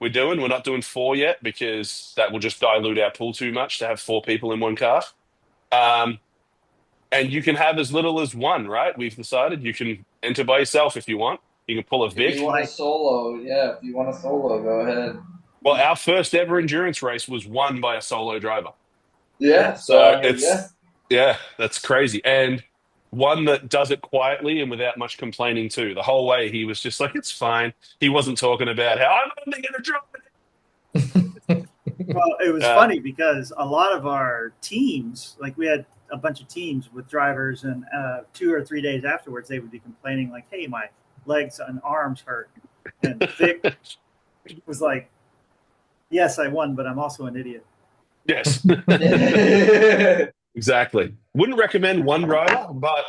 We're not doing 4 yet because that will just dilute our pool too much to have 4 people in one car. And you can have as little as 1, right? We've decided you can enter by yourself if you want. You can pull a Vic. If you want a solo, if you want a solo, go ahead. Well, our first ever endurance race was won by a solo driver. Yeah, So that's crazy. And one that does it quietly and without much complaining too. The whole way he was just like, it's fine. He wasn't talking about how I'm only going to drive it. Well, it was funny because a lot of our teams, like we had a bunch of teams with drivers, and 2 or 3 days afterwards, they would be complaining like, "Hey, my legs and arms hurt," and Vic was like, "Yes, I won, but I'm also an idiot." Yes, exactly. Wouldn't recommend one driver, but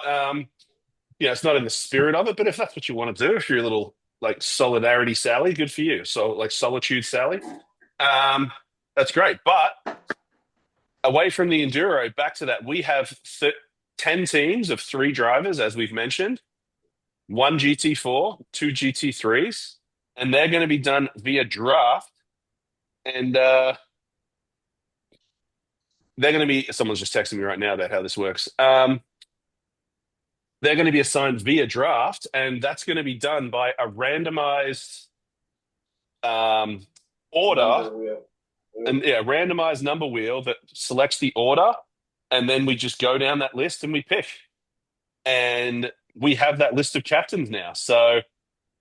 it's not in the spirit of it. But if that's what you want to do, if you're a little like solidarity Sally, good for you. So like solitude Sally, that's great. But away from the enduro, back to that, we have 10 teams of 3 drivers, as we've mentioned, 1 GT4, 2 GT3s, and they're going to be done via draft. And they're going to be, someone's just texting me right now about how this works. They're going to be assigned via draft, and that's going to be done by a randomized order, Number wheel. and randomized number wheel that selects the order, and then we just go down that list and we pick. And we have that list of captains now. So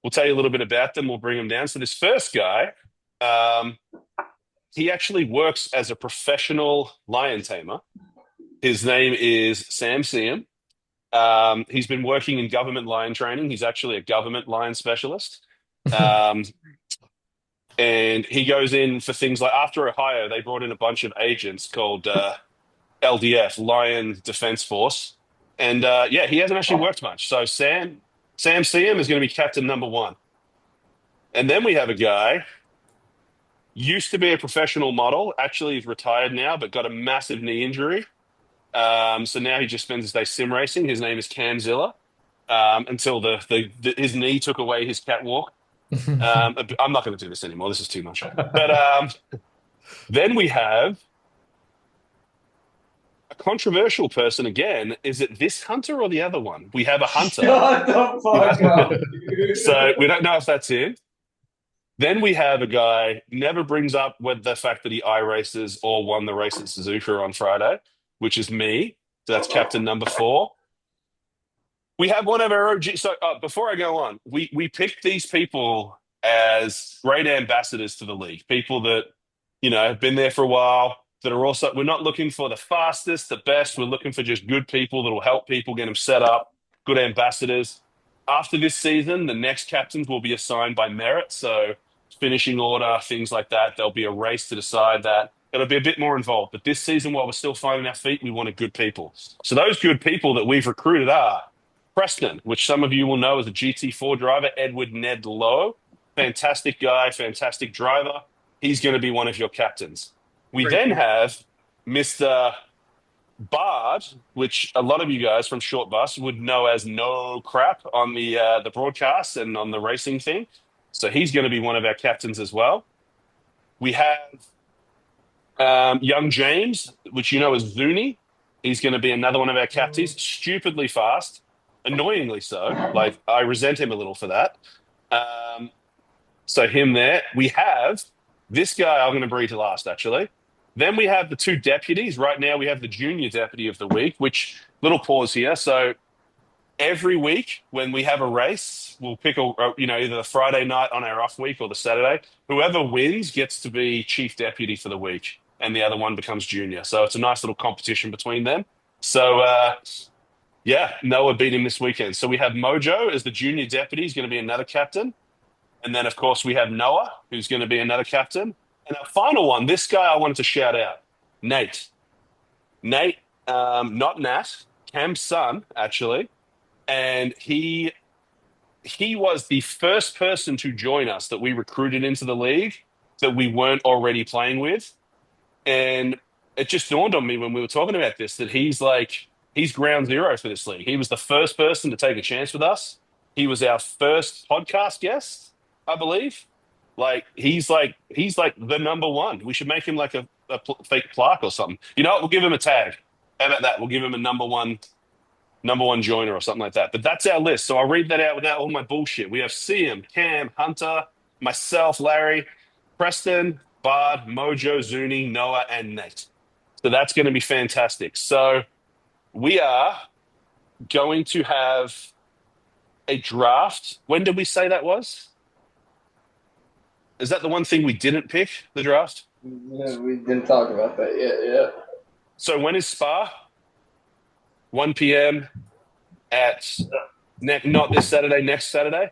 we'll tell you a little bit about them. We'll bring them down. So this first guy, he actually works as a professional lion tamer. His name is Sam Seam. He's been working in government lion training. He's actually a government lion specialist. And he goes in for things like after Ohio, they brought in a bunch of agents called LDF, Lion Defense Force. And he hasn't actually worked much. So Sam Seam is going to be captain number 1. And then we have a guy, used to be a professional model, actually he's retired now, but got a massive knee injury. So now he just spends his day sim racing. His name is Camzilla. Until his knee took away his catwalk. I'm not going to do this anymore. This is too much. But then we have a controversial person again. Is it this hunter or the other one? We have a hunter. Shut the fuck up, dude. So we don't know if that's him. Then we have a guy never brings up the fact that he races or won the race at Suzuka on Friday, which is me. So that's captain number 4. We have one of our OG. So before I go on, we picked these people as great ambassadors to the league. People that, have been there for a while, that are also, we're not looking for the fastest, the best. We're looking for just good people that will help people, get them set up, good ambassadors. After this season, the next captains will be assigned by merit. So finishing order, things like that. There'll be a race to decide that. It'll be a bit more involved. But this season, while we're still finding our feet, we wanted good people. So those good people that we've recruited are Preston, which some of you will know as a GT4 driver, Edward Ned Lowe. Fantastic guy, fantastic driver. He's going to be one of your captains. We then have Mr. Bard, which a lot of you guys from Short Bus would know as No Crap on the broadcast and on the racing thing. So he's going to be one of our captains as well. We have young James, which you know as Zuni. He's going to be another one of our captains. Stupidly fast, annoyingly so. Like, I resent him a little for that. So him there. We have this guy I'm going to breed to last, actually. Then we have the 2 deputies. Right now we have the junior deputy of the week, which, little pause here. So every week when we have a race, we'll pick either the Friday night on our off week or the Saturday. Whoever wins gets to be chief deputy for the week, and the other one becomes junior. So it's a nice little competition between them. So Noah beat him this weekend. So we have Mojo as the junior deputy. He's going to be another captain. And then, of course, we have Noah, who's going to be another captain. And our final one, this guy I wanted to shout out, Nate. Nate, not Nat, Cam's son, actually. And he was the first person to join us that we recruited into the league that we weren't already playing with. And it just dawned on me when we were talking about this that he's ground zero for this league. He was the first person to take a chance with us. He was our first podcast guest, I believe. He's like the number 1. We should make him like a fake plaque or something. You know what? We'll give him a tag. How about that? We'll give him a number one joiner or something like that. But that's our list. So I'll read that out without all my bullshit. We have Ciam, Cam, Hunter, myself, Larry, Preston, Bard, Mojo, Zuni, Noah, and Nate. So that's going to be fantastic. So we are going to have a draft. When did we say that was? Is that the one thing we didn't pick, the draft? Yeah, we didn't talk about that yet. Yeah. So when is Spa? 1 p.m. at not this Saturday, next Saturday?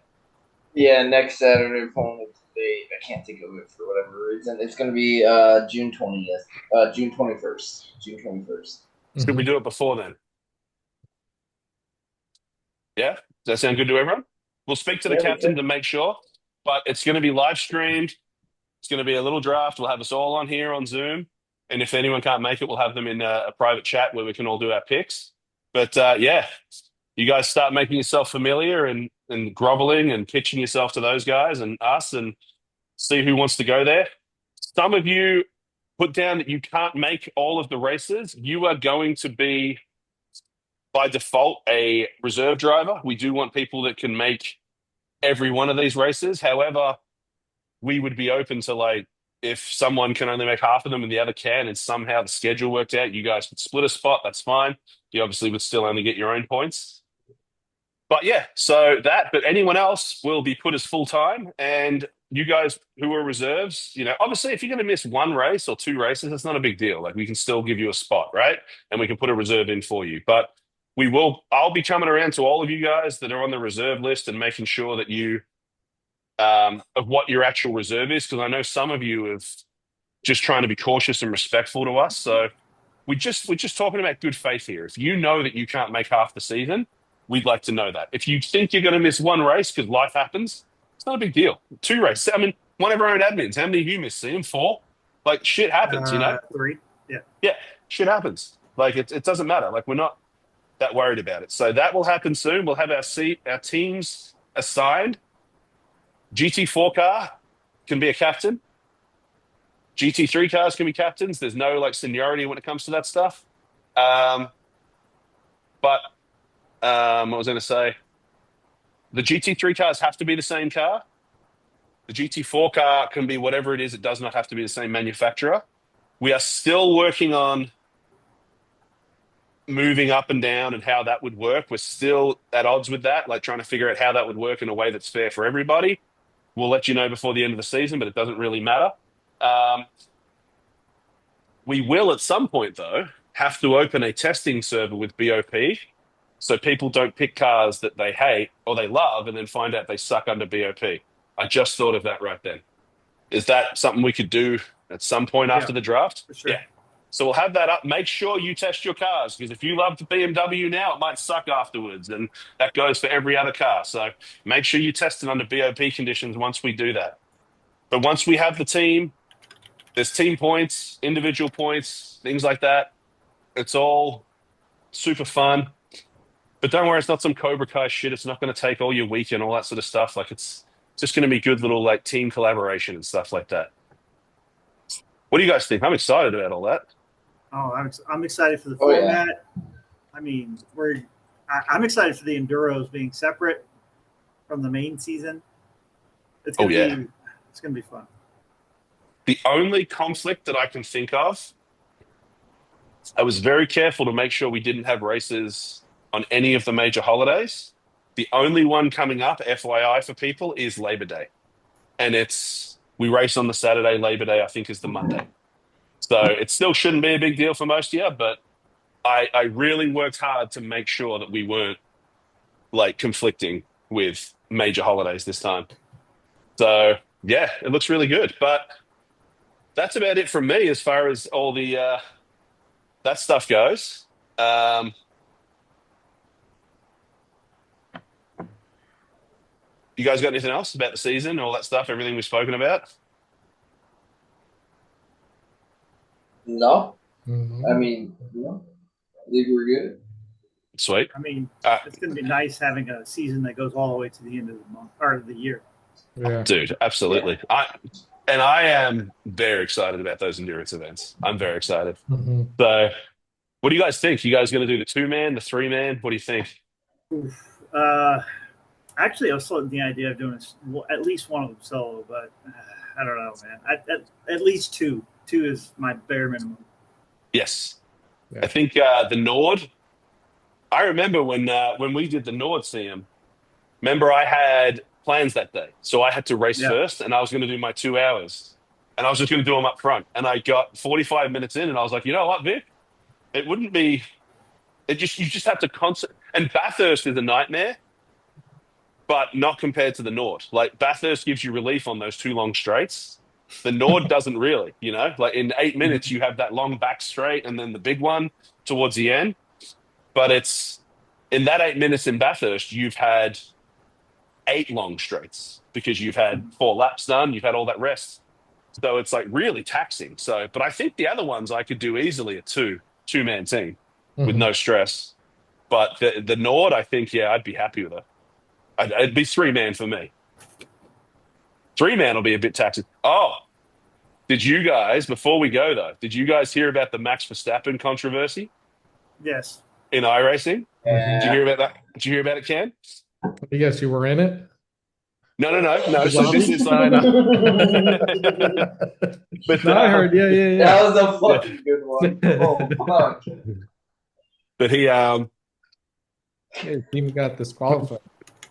Yeah, next Saturday. I can't think of it for whatever reason. It's going to be June 20th. June 21st. June 21st. Should we do it before then? Yeah? Does that sound good to everyone? We'll speak to the captain to make sure. But it's going to be live streamed. It's going to be a little draft. We'll have us all on here on Zoom. And if anyone can't make it, we'll have them in a private chat where we can all do our picks. But you guys start making yourself familiar and groveling and pitching yourself to those guys and us and see who wants to go there. Some of you put down that you can't make all of the races. You are going to be, by default, a reserve driver. We do want people that can make every one of these races. However, we would be open to like if someone can only make half of them and the other can, and somehow the schedule worked out, you guys could split a spot. That's fine. You obviously would still only get your own points. But yeah, so that, but anyone else will be put as full time. And you guys who are reserves, obviously if you're going to miss one race or two races, that's not a big deal. Like we can still give you a spot, right? And we can put a reserve in for you. But I'll be coming around to all of you guys that are on the reserve list and making sure that you, of what your actual reserve is. Because I know some of you have just trying to be cautious and respectful to us. So we're just talking about good faith here. If you know that you can't make half the season, we'd like to know that. If you think you're going to miss one race because life happens, it's not a big deal. Two races. I mean, one of our own admins. How many of you missed? See them? 4? Like shit happens, 3. Yeah. Yeah, shit happens. Like it doesn't matter. Like we're not that worried about it. So that will happen soon. We'll have our teams assigned. GT4 car can be a captain. GT3 cars can be captains. There's no like seniority when it comes to that stuff. But what was I going to say? The GT3 cars have to be the same car. The GT4 car can be whatever it is. It does not have to be the same manufacturer. We are still working on moving up and down and how that would work. We're still at odds with that, like trying to figure out how that would work in a way that's fair for everybody. We'll let you know before the end of the season, but it doesn't really matter. We will at some point, though, have to open a testing server with BOP so people don't pick cars that they hate or they love and then find out they suck under BOP. I just thought of that right then. Is that something we could do at some point after the draft? For sure. Yeah. So we'll have that up. Make sure you test your cars, because if you love the BMW now, it might suck afterwards. And that goes for every other car. So make sure you test it under BOP conditions once we do that. But once we have the team, there's team points, individual points, things like that. It's all super fun. But don't worry, it's not some Cobra Kai shit. It's not going to take all your week and all that sort of stuff. Like it's just going to be good little like team collaboration and stuff like that. What do you guys think? I'm excited about all that. Oh, I'm excited for the format. Yeah. I mean, I'm excited for the enduros being separate from the main season. It's gonna be fun. The only conflict that I can think of, I was very careful to make sure we didn't have races on any of the major holidays. The only one coming up, FYI for people, is Labor Day. And we race on the Saturday. Labor Day, I think, is the Monday. So it still shouldn't be a big deal for most of you, but I really worked hard to make sure that we weren't like conflicting with major holidays this time. So yeah, it looks really good. But that's about it from me as far as all the that stuff goes. You guys got anything else about the season, all that stuff, everything we've spoken about? No. Mm-hmm. I mean, I think we're good. Sweet. I mean, it's going to be nice having a season that goes all the way to the end of the month or the year. Yeah. Dude, absolutely. Yeah. I am very excited about those endurance events. I'm very excited. Mm-hmm. So, what do you guys think? You guys going to do the 2-man, the 3-man? What do you think? Actually, I was floating the idea of doing at least one of them solo, but I don't know, man. At least 2. 2 is my bare minimum. Yes. Yeah. I think the Nord, I remember when we did the Nord CM, remember I had plans that day. So I had to race first, and I was going to do my 2 hours. And I was just going to do them up front. And I got 45 minutes in, and I was like, you know what, Vic? It wouldn't be – you just have to – and Bathurst is a nightmare, but not compared to the Nord. Like, Bathurst gives you relief on those 2 long straights. The Nord doesn't really, like in 8 minutes, you have that long back straight and then the big one towards the end. But it's in that 8 minutes in Bathurst, you've had 8 long straights because you've had 4 laps done. You've had all that rest. So it's like really taxing. So, but I think the other ones I could do easily a 2-man team with no stress. But the Nord, I think, I'd be happy with it. It'd be 3-man for me. 3-man will be a bit taxing. Oh, did you guys, before we go though, did you guys hear about the Max Verstappen controversy? Yes. In iRacing? Did you hear about that? Did you hear about it, Ken? Yes, you were in it? No. So this is like, I know. but No, I heard. Yeah. That was a fucking good one. Oh fuck. but he His team got disqualified.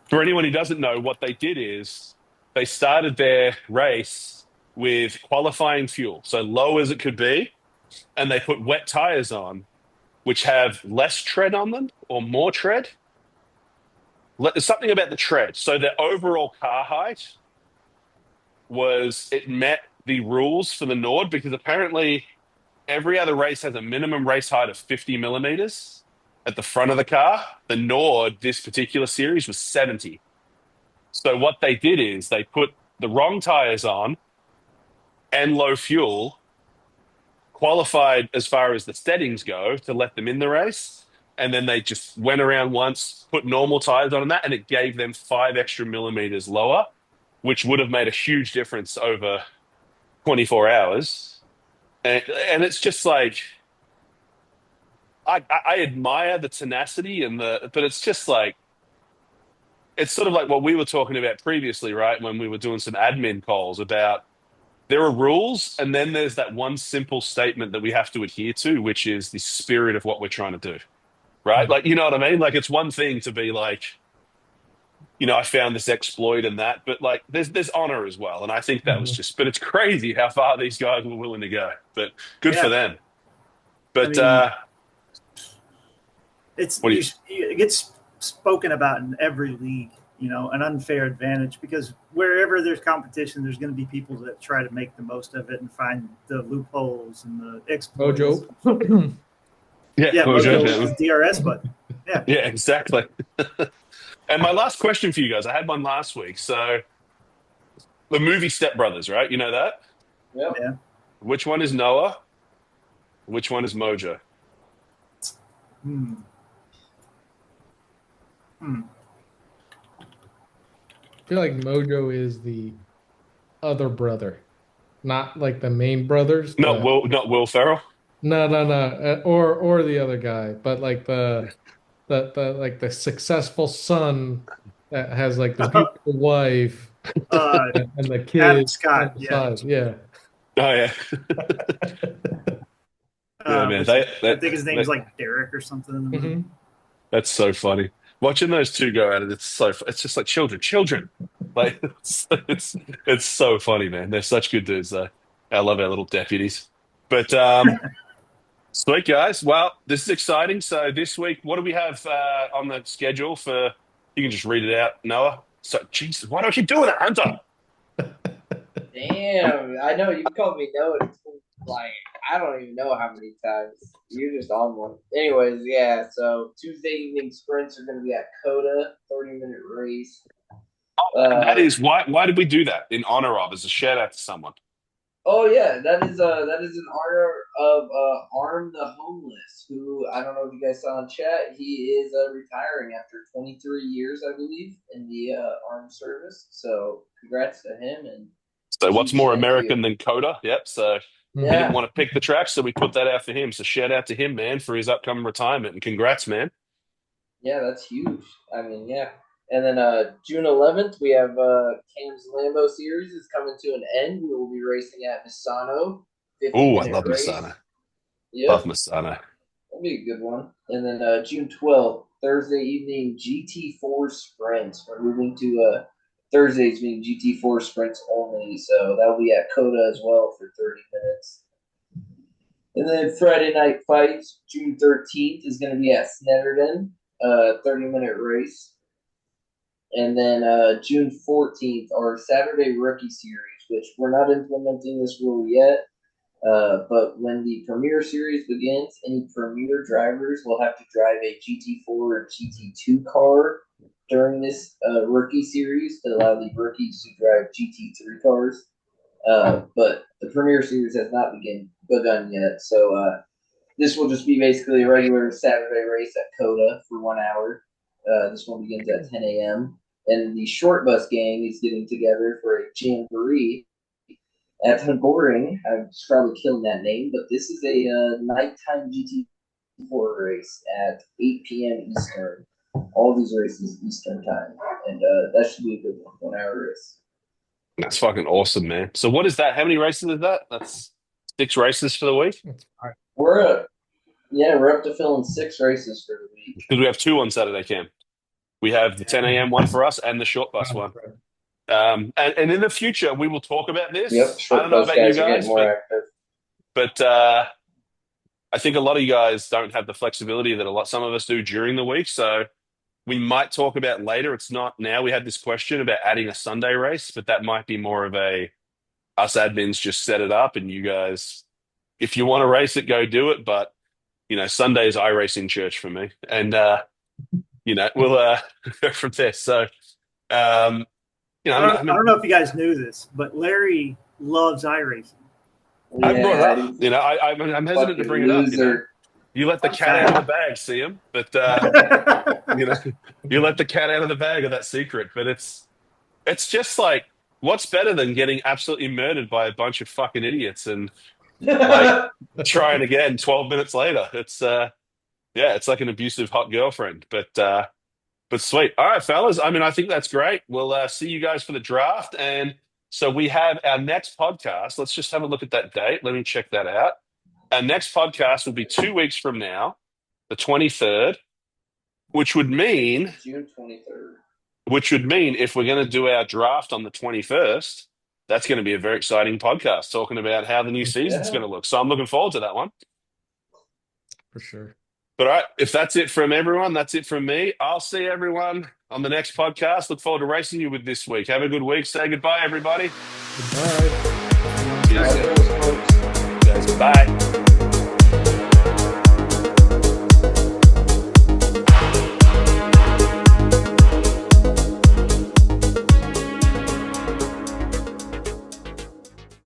for anyone who doesn't know, what they did is they started their race with qualifying fuel, so low as it could be, and they put wet tires on, which have less tread on them or more tread. There's something about the tread. So the overall car height it met the rules for the Nord because apparently every other race has a minimum race height of 50 millimeters at the front of the car. The Nord, this particular series, was 70. So what they did is they put the wrong tires on and low fuel, qualified as far as the settings go to let them in the race. And then they just went around once, put normal tires on that, and it gave them 5 extra millimeters lower, which would have made a huge difference over 24 hours. And it's just like, I admire the tenacity but it's just like, it's sort of like what we were talking about previously, right? When we were doing some admin calls about there are rules, and then there's that one simple statement that we have to adhere to, which is the spirit of what we're trying to do, right? Like, you know what I mean? Like, it's one thing to be like, I found this exploit and that, but like, there's honor as well, and I think that was just. But it's crazy how far these guys were willing to go. But good for them. But it gets spoken about in every league. An unfair advantage, because wherever there's competition, there's going to be people that try to make the most of it and find the loopholes and the exploits. Mojo. Mojo is DRS button. Yeah, exactly. And my last question for you guys, I had one last week. So the movie Step Brothers, right? You know that? Yep. Yeah. Which one is Noah? Which one is Mojo? I feel like Mojo is the other brother, not like the main brothers. Not Will Ferrell. No, or the other guy, but like the like the successful son that has like the beautiful wife and the kid. Adam Scott. Yeah. Oh yeah. Yeah, man. I think his name's like Derek or something. Mm-hmm. That's so funny. Watching those two go at it, it's just like children. Like it's so funny, man. They're such good dudes, though. I love our little deputies. But sweet guys. Well, this is exciting. So this week, what do we have on the schedule for? You can just read it out, Noah. So, Jesus, why do I keep doing it, Hunter? Damn, I know you called me Noah. Like, I don't even know how many times. You're just on one. Anyways, yeah, so Tuesday evening sprints are going to be at Coda, 30-minute race. That is why did we do that? In honor of, as a shout out to someone. Oh yeah, that is in honor of Arm the Homeless, who I don't know if you guys saw in chat. He is retiring after 23 years, I believe, in the armed service. So congrats to him. And so what's more American than Coda? Yep. So he didn't want to pick the track, so we put that out for him. So shout out to him, man, for his upcoming retirement, and congrats, man. Yeah, that's huge. I mean, yeah. And then June 11th, we have Cam's Lambo Series is coming to an end. We will be racing at Misano. Oh, I love Misano. Yep. Love Misano. That'll be a good one. And then June 12th, Thursday evening, GT4 Sprints. We're moving to Thursdays being GT4 Sprints only. So that'll be at Coda as well for 30 minutes. And then Friday Night Fights, June 13th, is going to be at Snetterton, 30-minute race. And then June 14th, our Saturday Rookie Series, which we're not implementing this rule yet. But when the Premier Series begins, any Premier drivers will have to drive a GT4 or GT2 car during this Rookie Series to allow the rookies to drive GT3 cars. But the Premier Series has not begun yet. So this will just be basically a regular Saturday race at Coda for 1 hour. This one begins at 10 a.m. And the Short Bus Gang is getting together for a jamboree at Goring. I'm probably killing that name, but this is a nighttime GT4 race at 8 p.m. Eastern. All these races Eastern time, and that should be a good 1 hour race. That's fucking awesome, man. So what is that? How many races is that? That's 6 races for the week? We're up to filling 6 races for the week. Because we have 2 on Saturday, Cam. We have the 10 a.m. one for us and the short bus one. And in the future, we will talk about this. Yep, I don't know about you guys, more active. but I think a lot of you guys don't have the flexibility that some of us do during the week. So we might talk about later. It's not now. We had this question about adding a Sunday race, but that might be more of us admins just set it up, and you guys, if you want to race it, go do it. But Sundays I race in church for me, and we'll go from there. So, I don't know if you guys knew this, but Larry loves iRacing. I brought it up. I'm hesitant to bring it up. You let the cat out of the bag, see him, but you let the cat out of the bag of that secret. But it's just like, what's better than getting absolutely murdered by a bunch of fucking idiots and like trying again 12 minutes later? It's it's like an abusive hot girlfriend. But sweet. All right, fellas. I think that's great. We'll see you guys for the draft. And so we have our next podcast. Let's just have a look at that date. Let me check that out. Our next podcast will be 2 weeks from now, the 23rd, which would mean June 23rd. Which would mean if we're going to do our draft on the 21st, that's going to be a very exciting podcast talking about how the new season's going to look. So I'm looking forward to that one. For sure. But all right, if that's it from everyone, that's it from me. I'll see everyone on the next podcast. Look forward to racing you with this week. Have a good week. Say goodbye, everybody. Goodbye. Cheers. Guys, bye.